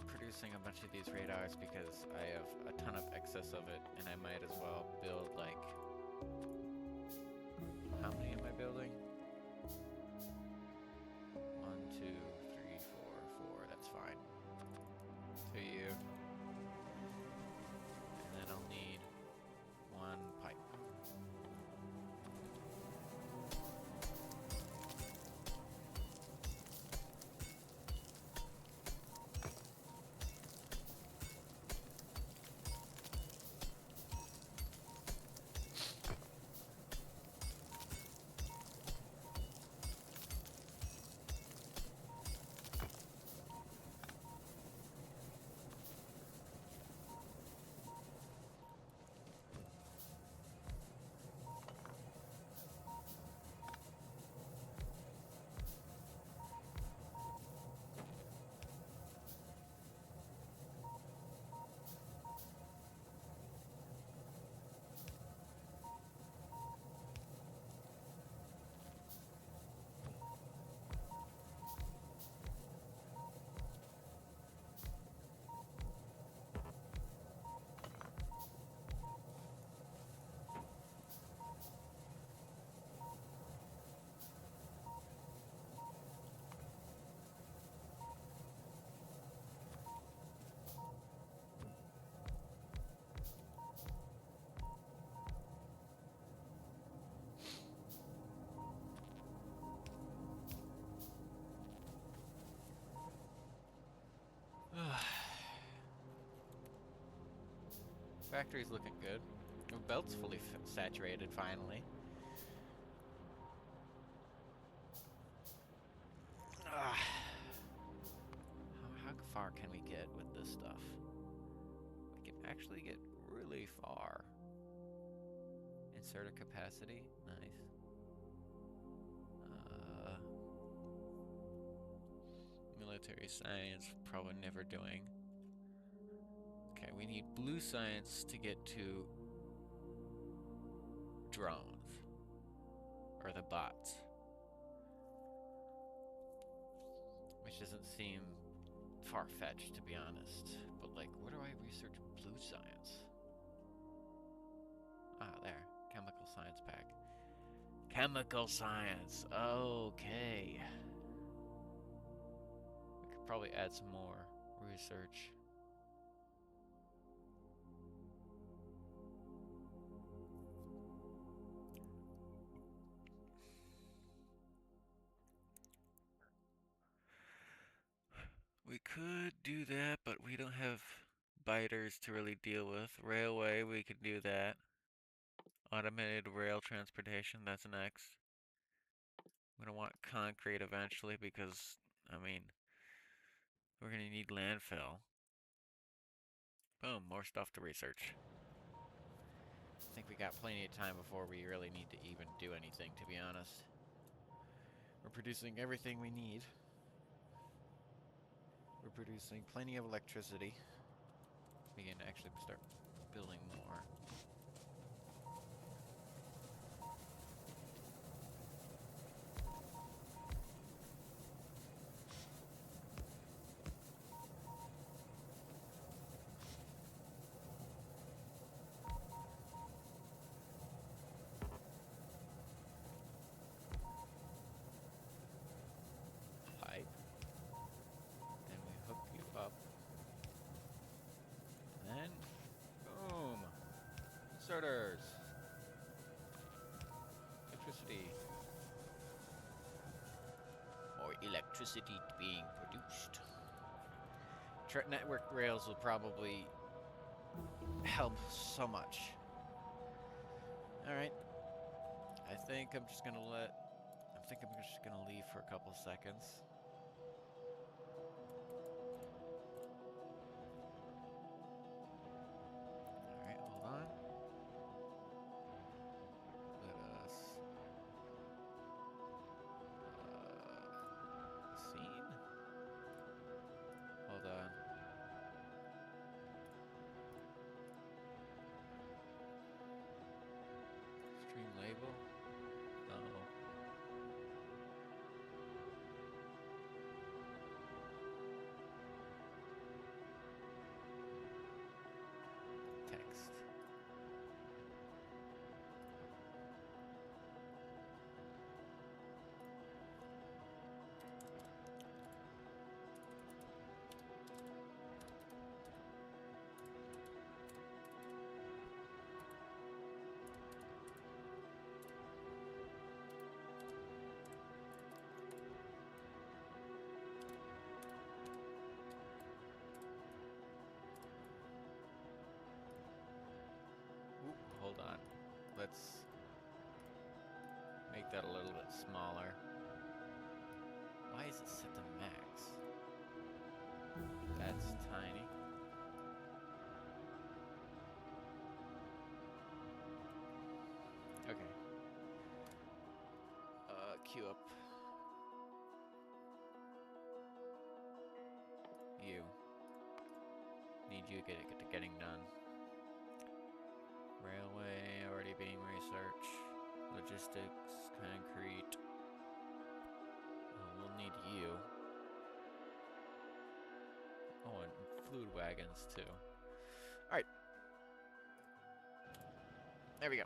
[SPEAKER 1] producing a bunch of these radars because I have a ton of excess of it, and I might as well build like, how many am I building? 1, 2, 3, 4, 4. That's fine. To you, and then I'll need 1 pipe. Factory's looking good. The belt's fully saturated finally. How far can we get with this stuff? We can actually get really far. Inserter capacity, nice. Military science, probably never doing. Okay, we need blue science to get to drones. Or the bots. Which doesn't seem far-fetched, to be honest. But, like, where do I research blue science? Ah, there. Chemical science pack. Chemical science. Okay. We could probably add some more research. We could do that, but we don't have biters to really deal with. Railway, we could do that. Automated rail transportation, that's next. We're gonna want concrete eventually because, I mean, we're gonna need landfill. Boom, more stuff to research. I think we got plenty of time before we really need to even do anything, to be honest. We're producing everything we need. We're producing plenty of electricity. We can actually start building more. Pipe. Then we hook you up. And then, boom! Inserters! electricity being produced. Network rails will probably help so much. Alright. I think I'm just gonna leave for a couple seconds. Alright, hold on. Let us scene. Hold on. Stream label. No. Text. Ooh, hold on. Let's make that a little bit smaller. Why is it set to max? That's tiny. Okay. Queue up. You. Need you to get getting done. Railway already being researched. Logistics, concrete. We'll need you. Oh, and fluid wagons too. Alright. There we go.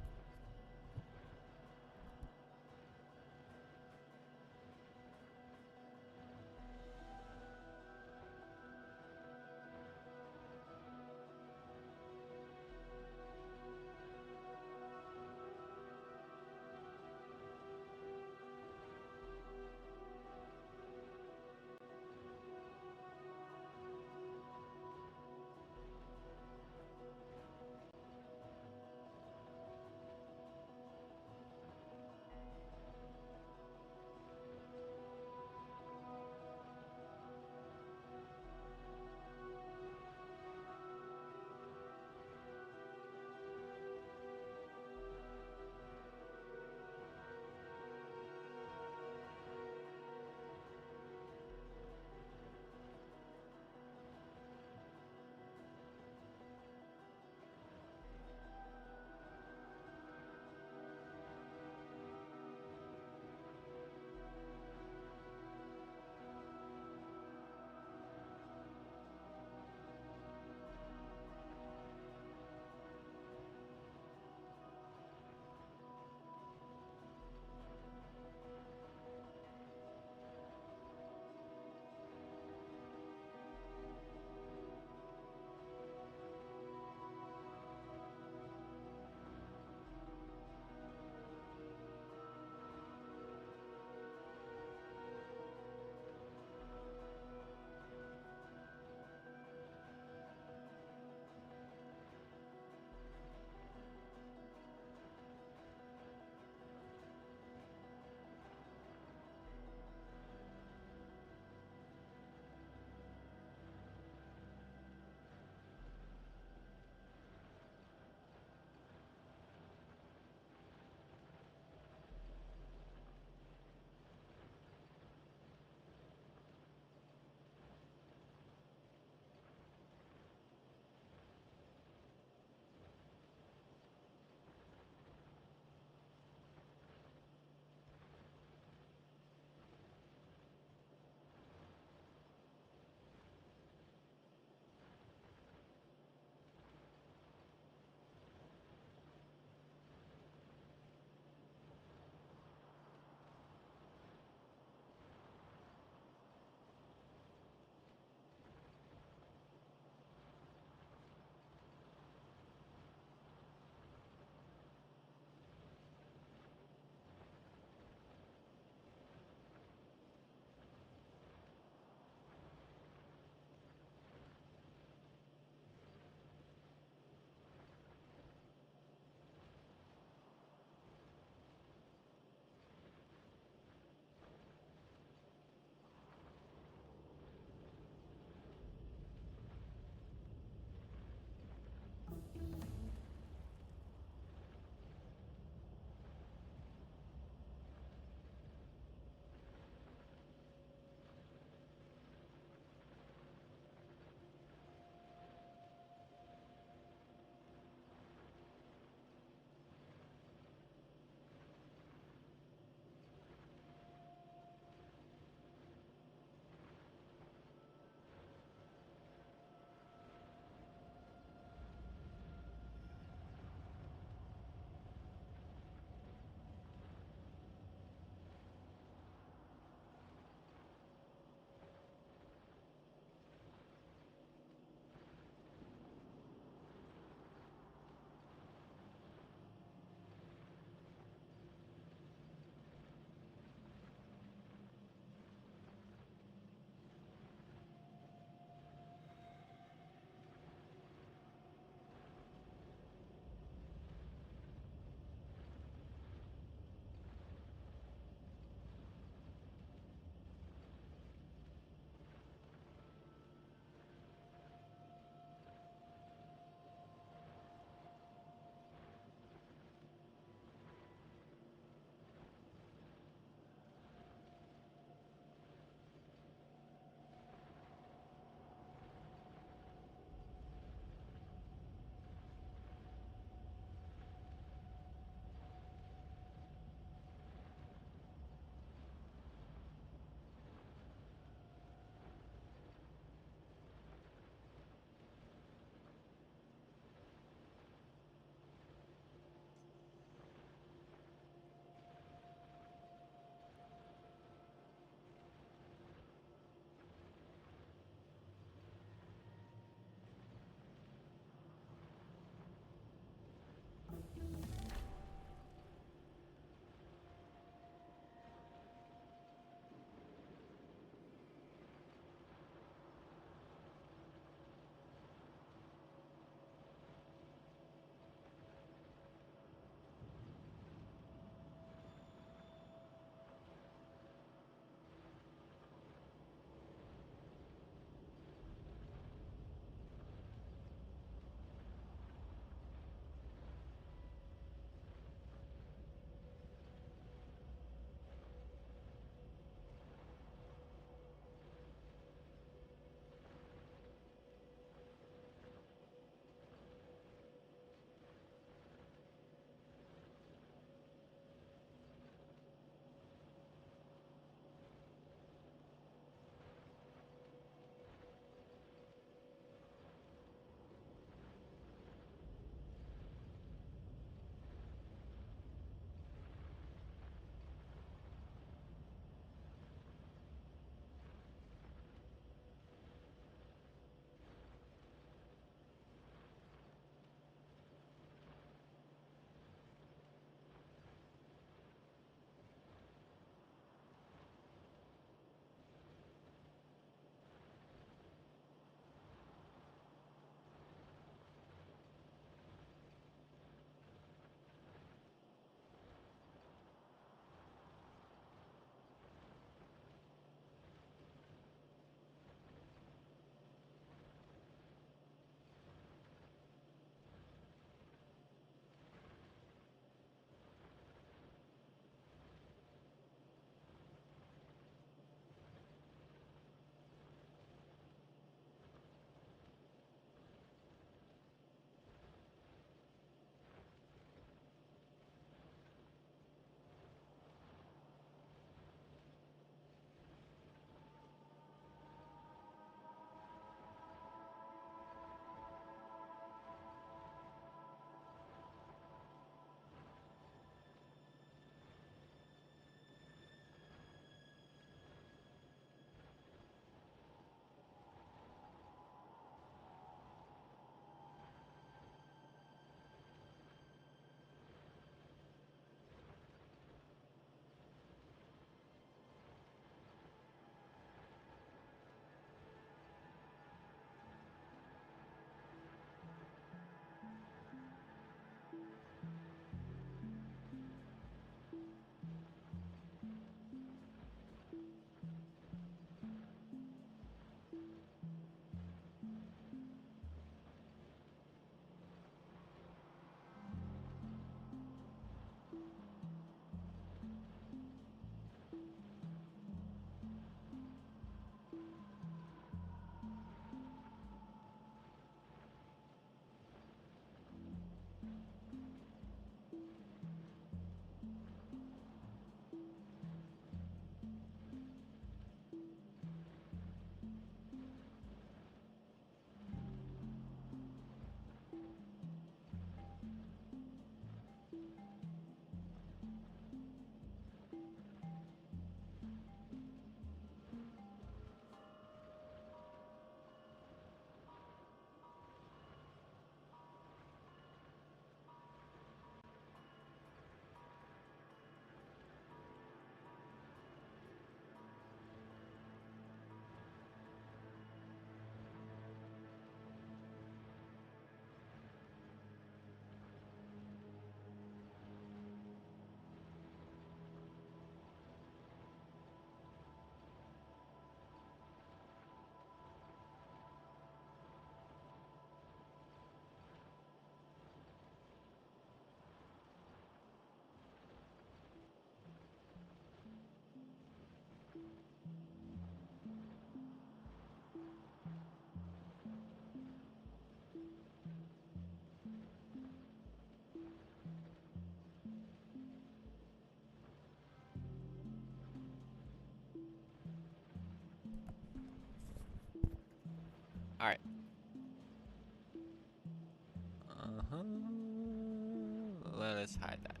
[SPEAKER 1] hide that.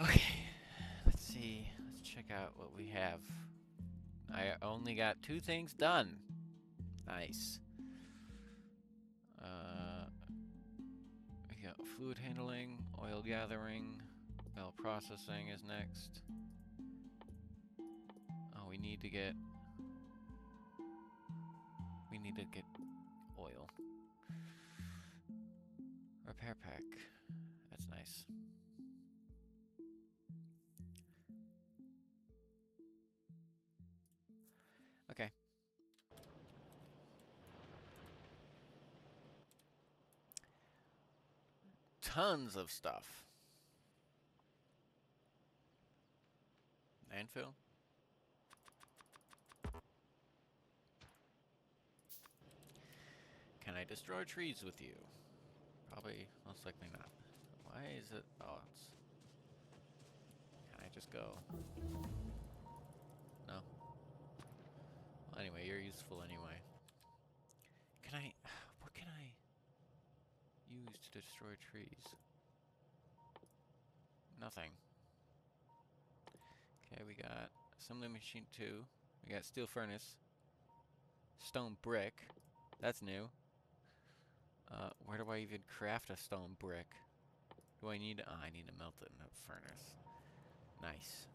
[SPEAKER 1] Okay, let's see. Let's check out what we have. I only got 2 things done. Nice. We got fluid handling, oil gathering, metal processing is next. Oh, we need to get oil. Repair pack. That's nice. Okay. Tons of stuff. Landfill? Can I destroy trees with you? Probably, most likely not. Why is it? Oh, it's... Can I just go? No? Well, anyway, you're useful anyway. Can I... What can I use to destroy trees? Nothing. Okay, we got assembly machine 2. We got steel furnace. Stone brick. That's new. Where do I even craft a stone brick? Do I need... Oh, I need to melt it in a furnace. Nice.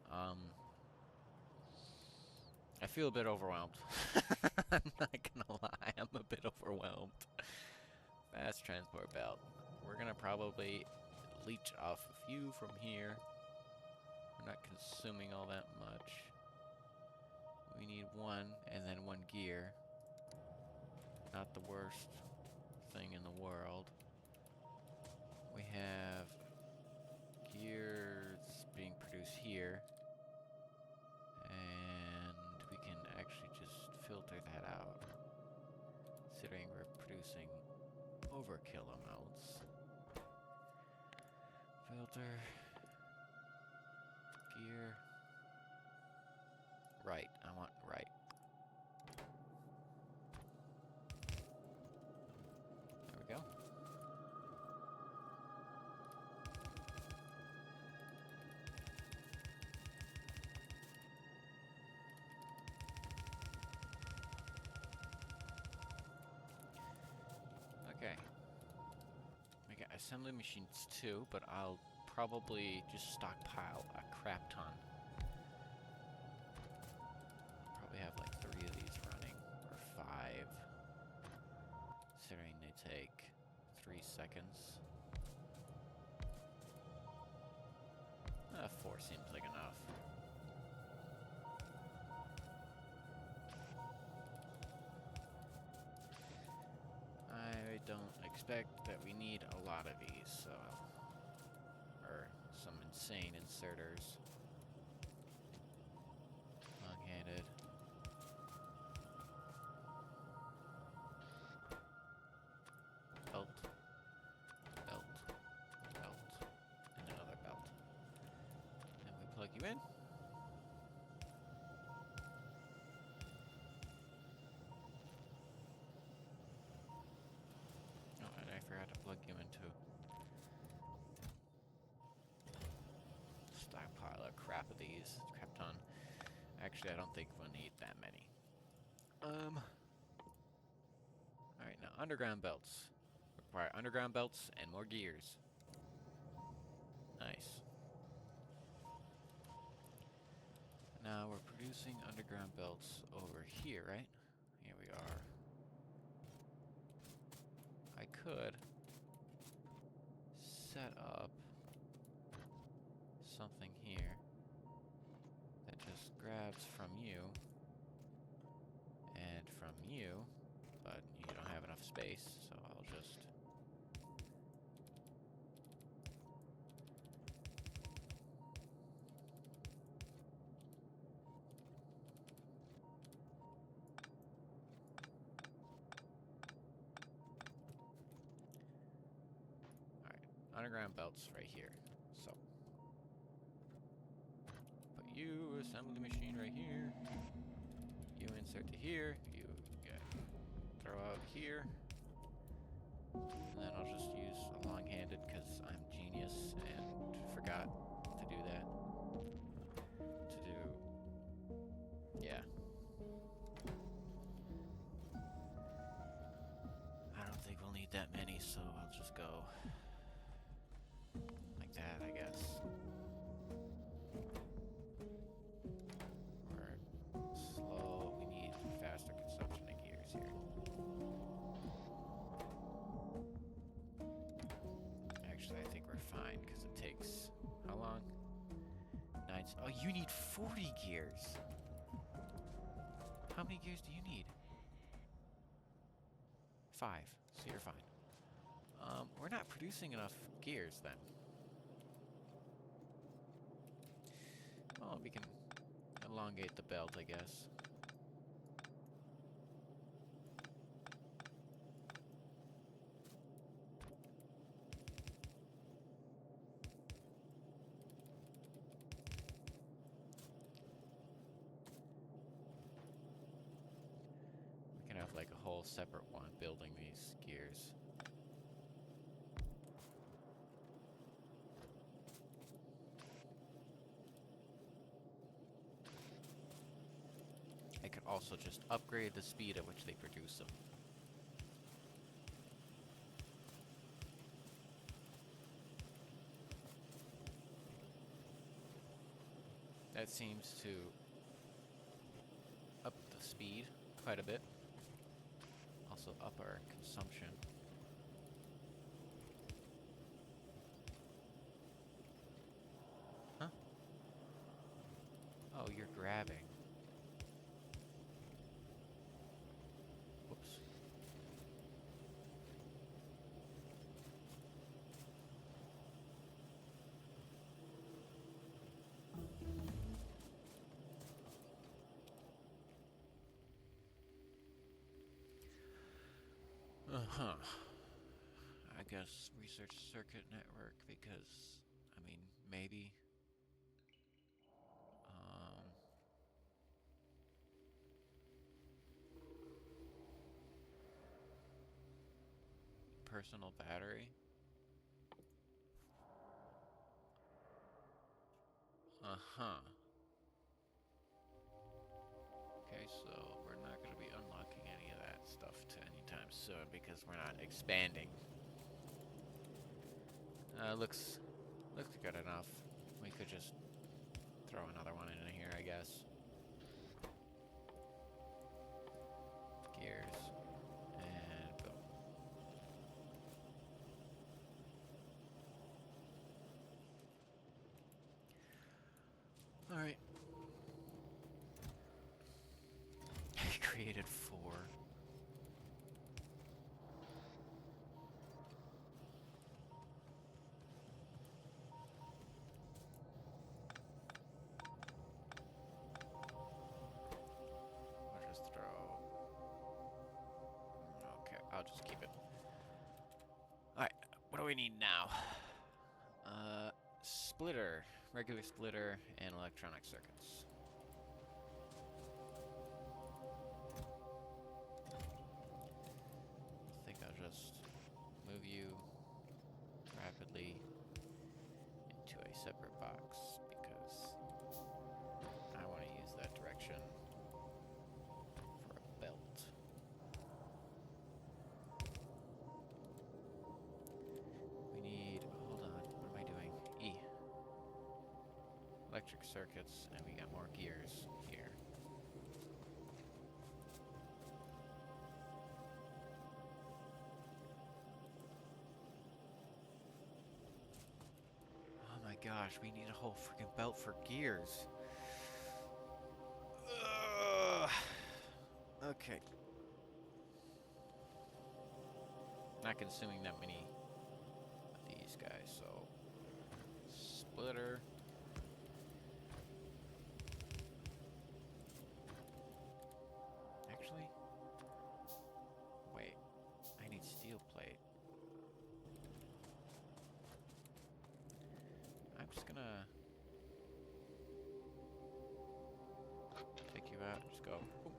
[SPEAKER 1] I feel a bit overwhelmed. I'm not gonna lie, I'm a bit overwhelmed. Fast transport belt. We're gonna probably leech off a few from here. We're not consuming all that much. We need 1 and then 1 gear. Not the worst thing in the world. We have gears being produced here. And we can actually just filter that out. Considering we're producing overkill amounts. Filter. Gear. Right, I want right. There we go. Okay. We got assembly machines too, but I'll probably just stockpile a crap ton. Probably have like 3 of these running, or 5. Considering they take 3 seconds. 4 seems like enough. I don't expect that we need a lot of these, so... Or some insane inserters. Long-handed. Belt. Belt. Belt. And another belt. And we plug you in. Oh, and I forgot to plug you into stockpile a crap of these. Crap ton. Actually, I don't think we'll need that many. Alright, now underground belts. Require underground belts and more gears. Nice. Now we're producing underground belts over here, right? Here we are. I could set up something here that just grabs from you and from you, but you don't have enough space, so I'll just... Underground belts right here. So put you assembly machine right here. You insert to here. You throw out here. And then I'll just use a long-handed because I'm genius. genius and forgot to do that. Yeah. I don't think we'll need that many, so I'll just go like that, I guess. We're slow. We need faster consumption of gears here. Actually, I think we're fine because it takes how long? 9. Oh, you need 40 gears. How many gears do you need? 5. So you're fine. We're not producing enough gears then. Well, we can elongate the belt, I guess. We can have like a whole separate one building these gears. I could also just upgrade the speed at which they produce them. That seems to up the speed quite a bit. Also up our consumption. Huh? Oh, you're grabbing. Whoops. Uh-huh. I guess research circuit network because, I mean, maybe. Personal battery. Uh-huh. Okay, so we're not going to be unlocking any of that stuff anytime soon because we're not expanding. Looks good enough. We could just throw another one in here, I guess. Gears. And boom. Alright. I created 4. I'll just throw... Okay, I'll just keep it. Alright, what do we need now? Splitter. Regular splitter and electronic circuits. I think I'll just move you rapidly into a separate box because I want to use that direction for a belt. We need, hold on, what am I doing? E. Electric circuits, and we got more gears here. Oh my gosh, we need a whole freaking belt for gears. Ugh. Okay. Not consuming that many of these guys, so splitter. Actually, wait, I need steel plate. I'm just gonna take you out, just go. Boom.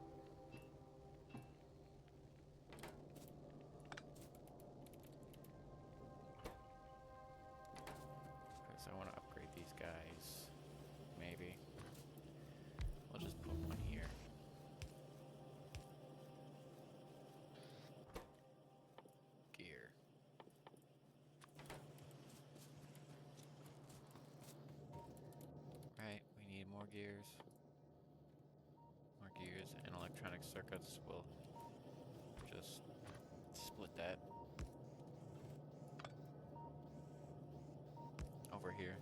[SPEAKER 1] guys. Maybe. We'll just put one here. Gear. Right, we need more gears. More gears and electronic circuits. We'll just split that over here.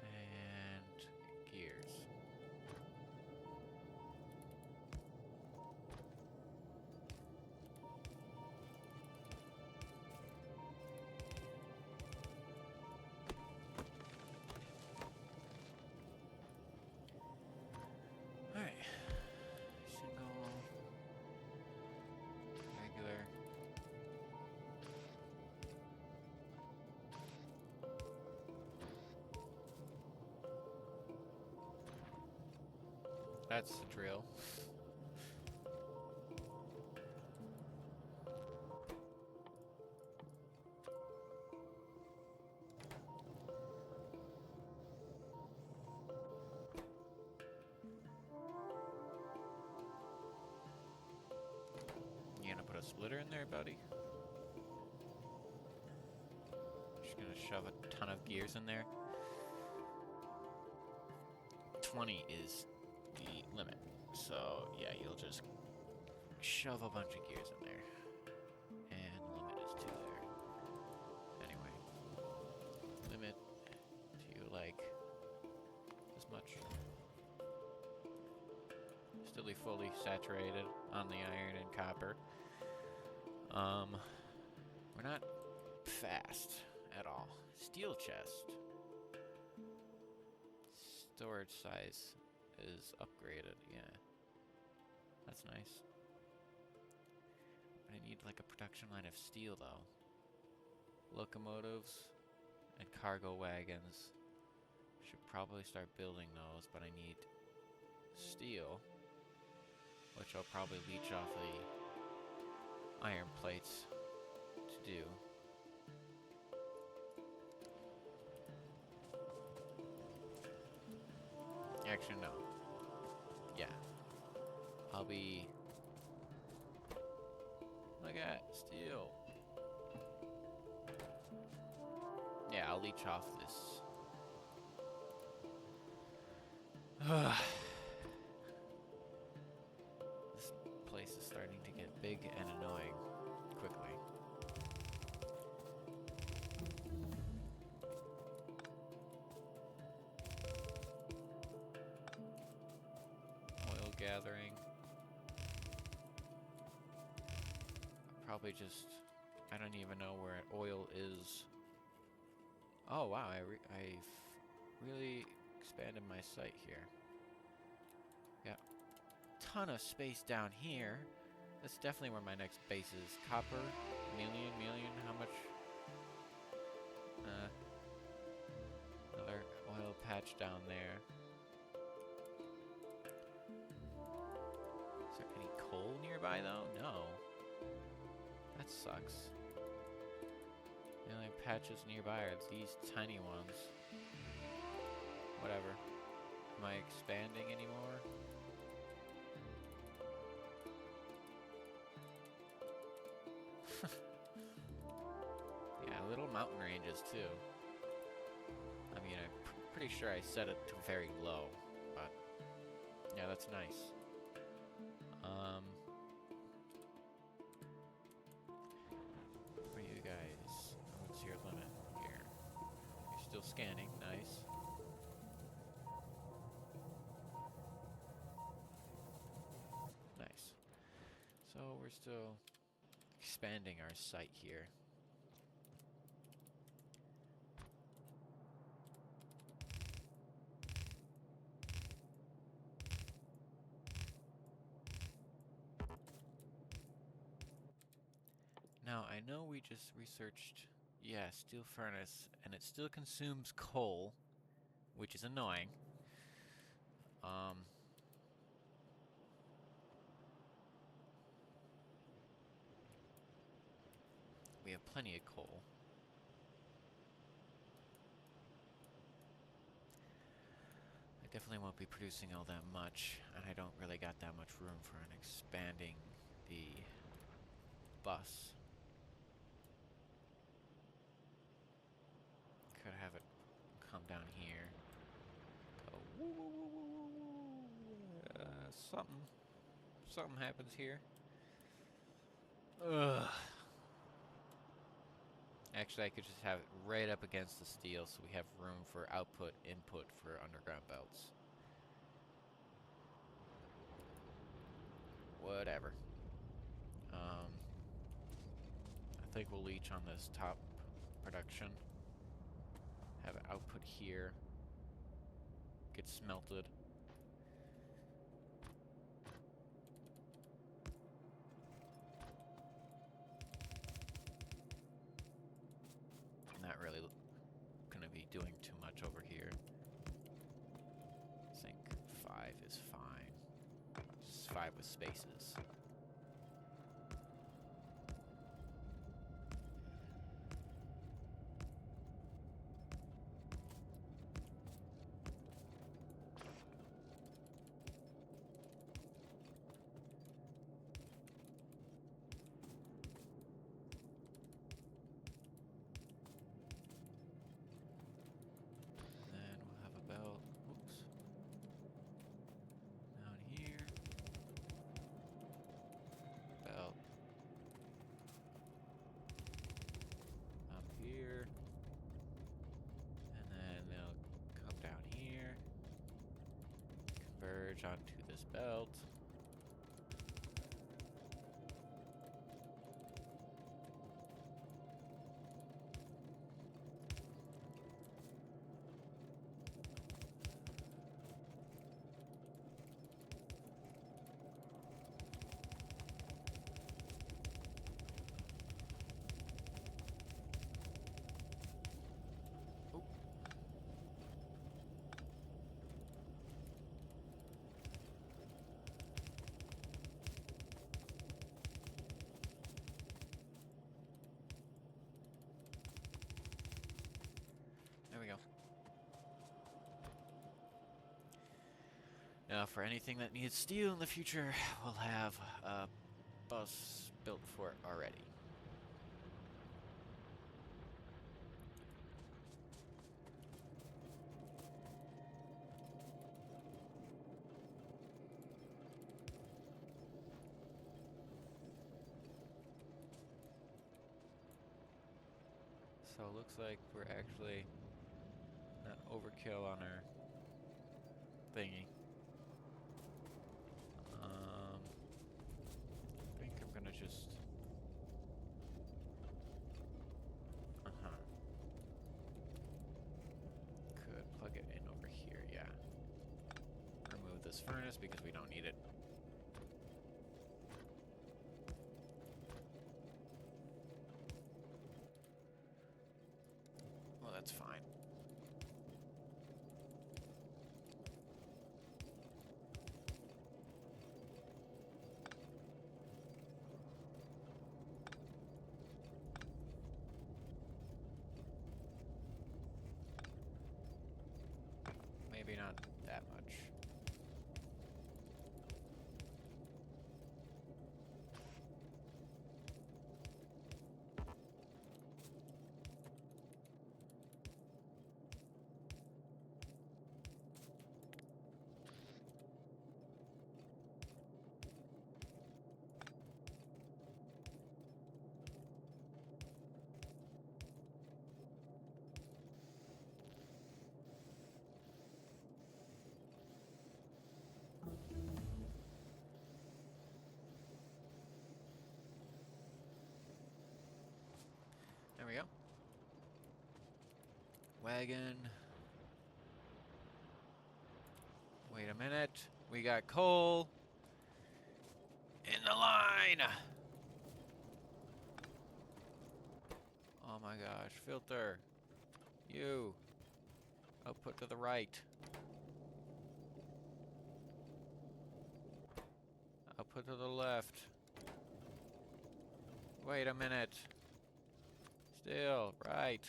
[SPEAKER 1] And gears. Alright. Single. Regular. That's the drill. You gonna put a splitter in there, buddy? Just gonna shove a ton of gears in there. 20 is the limit. So, yeah, you'll just shove a bunch of gears in there. And the limit is 2 there. Anyway. Limit to, like, this much. Still be fully saturated on the iron and copper. We're not fast at all. Steel chest. Storage size is upgraded, yeah. That's nice. But I need like a production line of steel though. Locomotives and cargo wagons. Should probably start building those, but I need steel, which I'll probably leech off the iron plates to do. Actually, no. Yeah. I'll be... Look at steel. Yeah, I'll leech off this. This place is starting to get big and annoying quickly. Oil gathering. Probably just... I don't even know where oil is. Oh wow, I've really expanded my site here. Got a ton of space down here. That's definitely where my next base is. Copper, million, how much? Another oil patch down there. Is there any coal nearby though? No. That sucks. The only patches nearby are these tiny ones. Whatever. Am I expanding anymore? Yeah, little mountain ranges too. I mean, I'm pretty sure I set it to very low, but yeah, that's nice. What are you guys? What's your limit here? You're still scanning, nice. Nice. So we're still expanding our site here. Now, I know we just researched, yeah, steel furnace, and it still consumes coal, which is annoying. We have plenty of coal. I definitely won't be producing all that much, and I don't really got that much room for an expanding the bus. Could have it come down here. Go woo woo woo woo woo woo. Something happens here. Ugh. Actually, I could just have it right up against the steel so we have room for output, input for underground belts. Whatever. I think we'll leech on this top production. Have output here. Get smelted. Not really gonna be doing too much over here. I think 5 is fine. Just 5 with spaces. Onto this belt. There we go. Now, for anything that needs steel in the future, we'll have a bus built for it already. So it looks like we're actually not overkill on our thingy. I think I'm gonna just... Could plug it in over here, yeah. Remove this furnace because we don't need it. Well, that's fine. Maybe not that much. There we go. Wagon. Wait a minute. We got coal in the line. Oh my gosh, filter. You. Output to the right. Output to the left. Wait a minute. Still, right.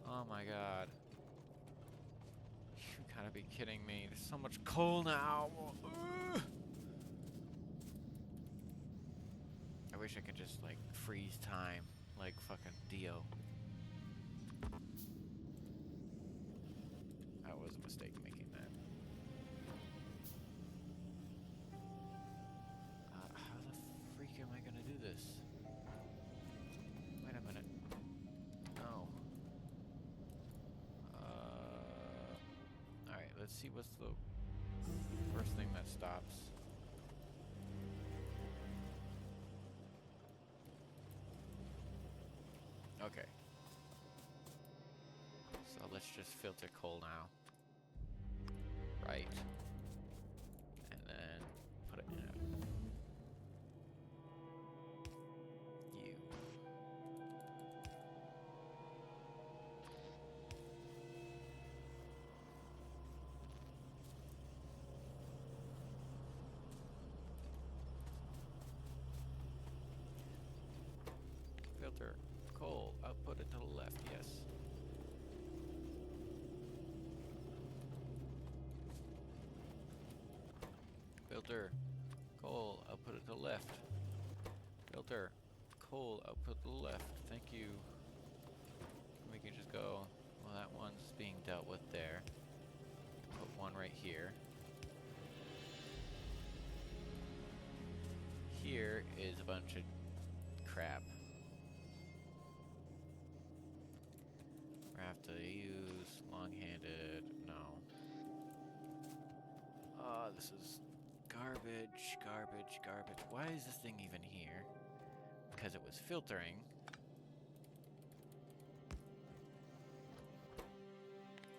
[SPEAKER 1] Oh my god. You gotta be kidding me. There's so much coal now. Ugh. I wish I could just, like, freeze time. Like fucking Dio. That was a mistake making that. How the freak am I gonna do this? Wait a minute. No. Alright, let's see what's the first thing that stops. Okay. So let's just filter coal now. Right. And then put it in a... U. Filter coal. Output it to the left, yes. Filter coal. Output it to the left. Filter coal. Output to the left. Thank you. We can just go. Well, that one's being dealt with there. Put one right here. Here is a bunch of crap. I have to use long-handed. No. This is garbage, garbage, garbage. Why is this thing even here? Because it was filtering.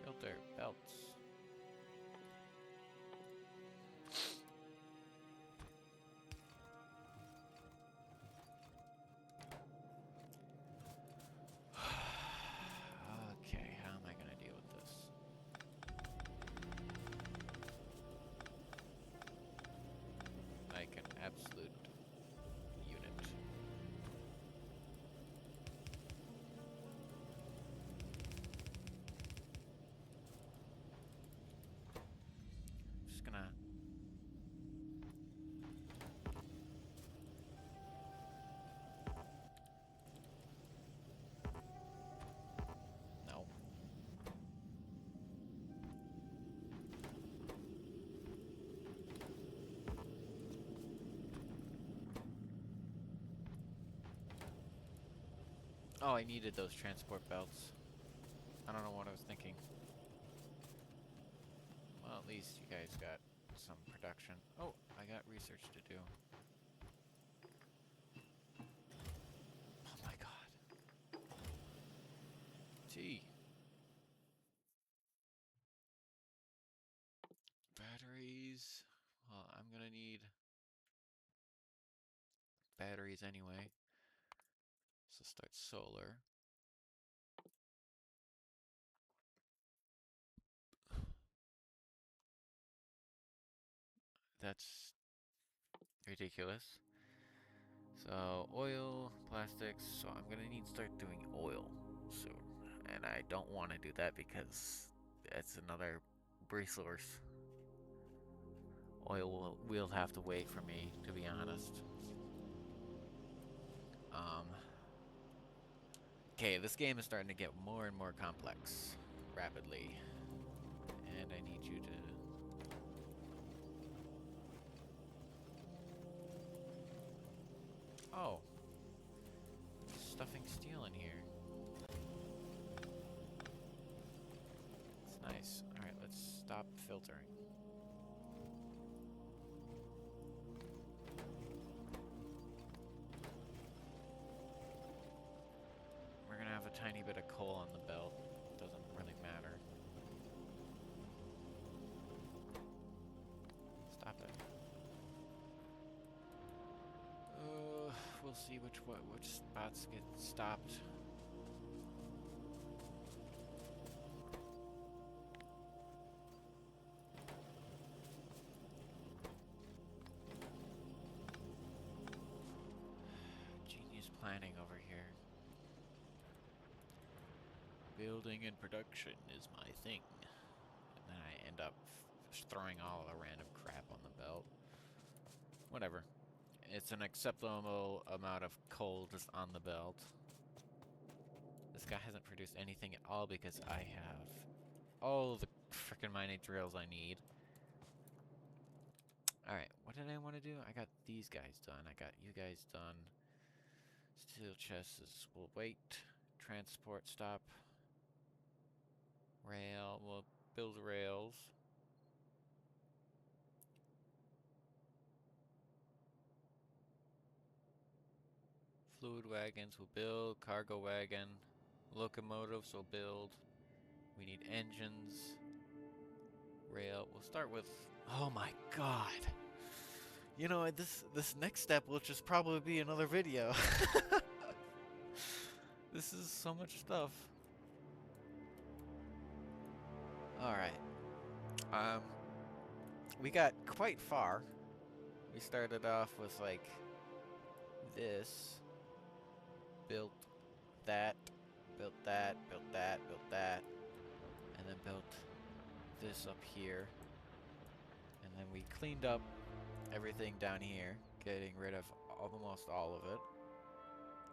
[SPEAKER 1] Filter belts. Okay, how am I gonna deal with this? Like an absolute unit. Just gonna... No. Oh, I needed those transport belts. I don't know what I was thinking. Well, at least you guys got some production. Oh, I got research to do. Oh my god. Gee. Batteries. Well, I'm gonna need batteries anyway. So start solar. That's ridiculous. So oil, plastics. So I'm gonna need to start doing oil soon. And I don't want to do that because it's another resource. Oil will have to wait for me, to be honest. Okay, this game is starting to get more and more complex rapidly. And I need you to... Oh. Stuffing steel in here. It's nice. Alright, let's stop filtering. We're gonna have a tiny bit of coal on the belt. Doesn't really matter. Stop it. We'll see which which spots get stopped? Genius planning over here. Building and production is my thing. And then I end up throwing all the random crap on the belt. Whatever. It's an acceptable amount of coal just on the belt. This guy hasn't produced anything at all because I have all the frickin' mining drills I need. Alright, what did I want to do? I got these guys done. I got you guys done. Steel chests will wait. Transport stop. Rail, we'll build rails. Fluid wagons will build. Cargo wagon. Locomotives will build. We need engines. Rail. We'll start with... Oh my god! You know, this next step will just probably be another video. This is so much stuff. Alright. We got quite far. We started off with like this. Built that. Built that. Built that. Built that. And then built this up here. And then we cleaned up everything down here, getting rid of almost all of it.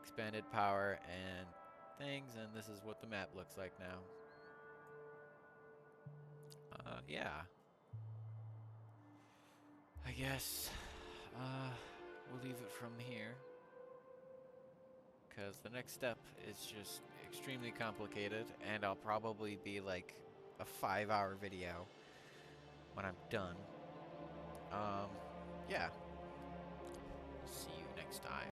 [SPEAKER 1] Expanded power and things, and this is what the map looks like now. Yeah. I guess, we'll leave it from here. Because the next step is just extremely complicated, and I'll probably be like a 5-hour video when I'm done. Yeah. See you next time.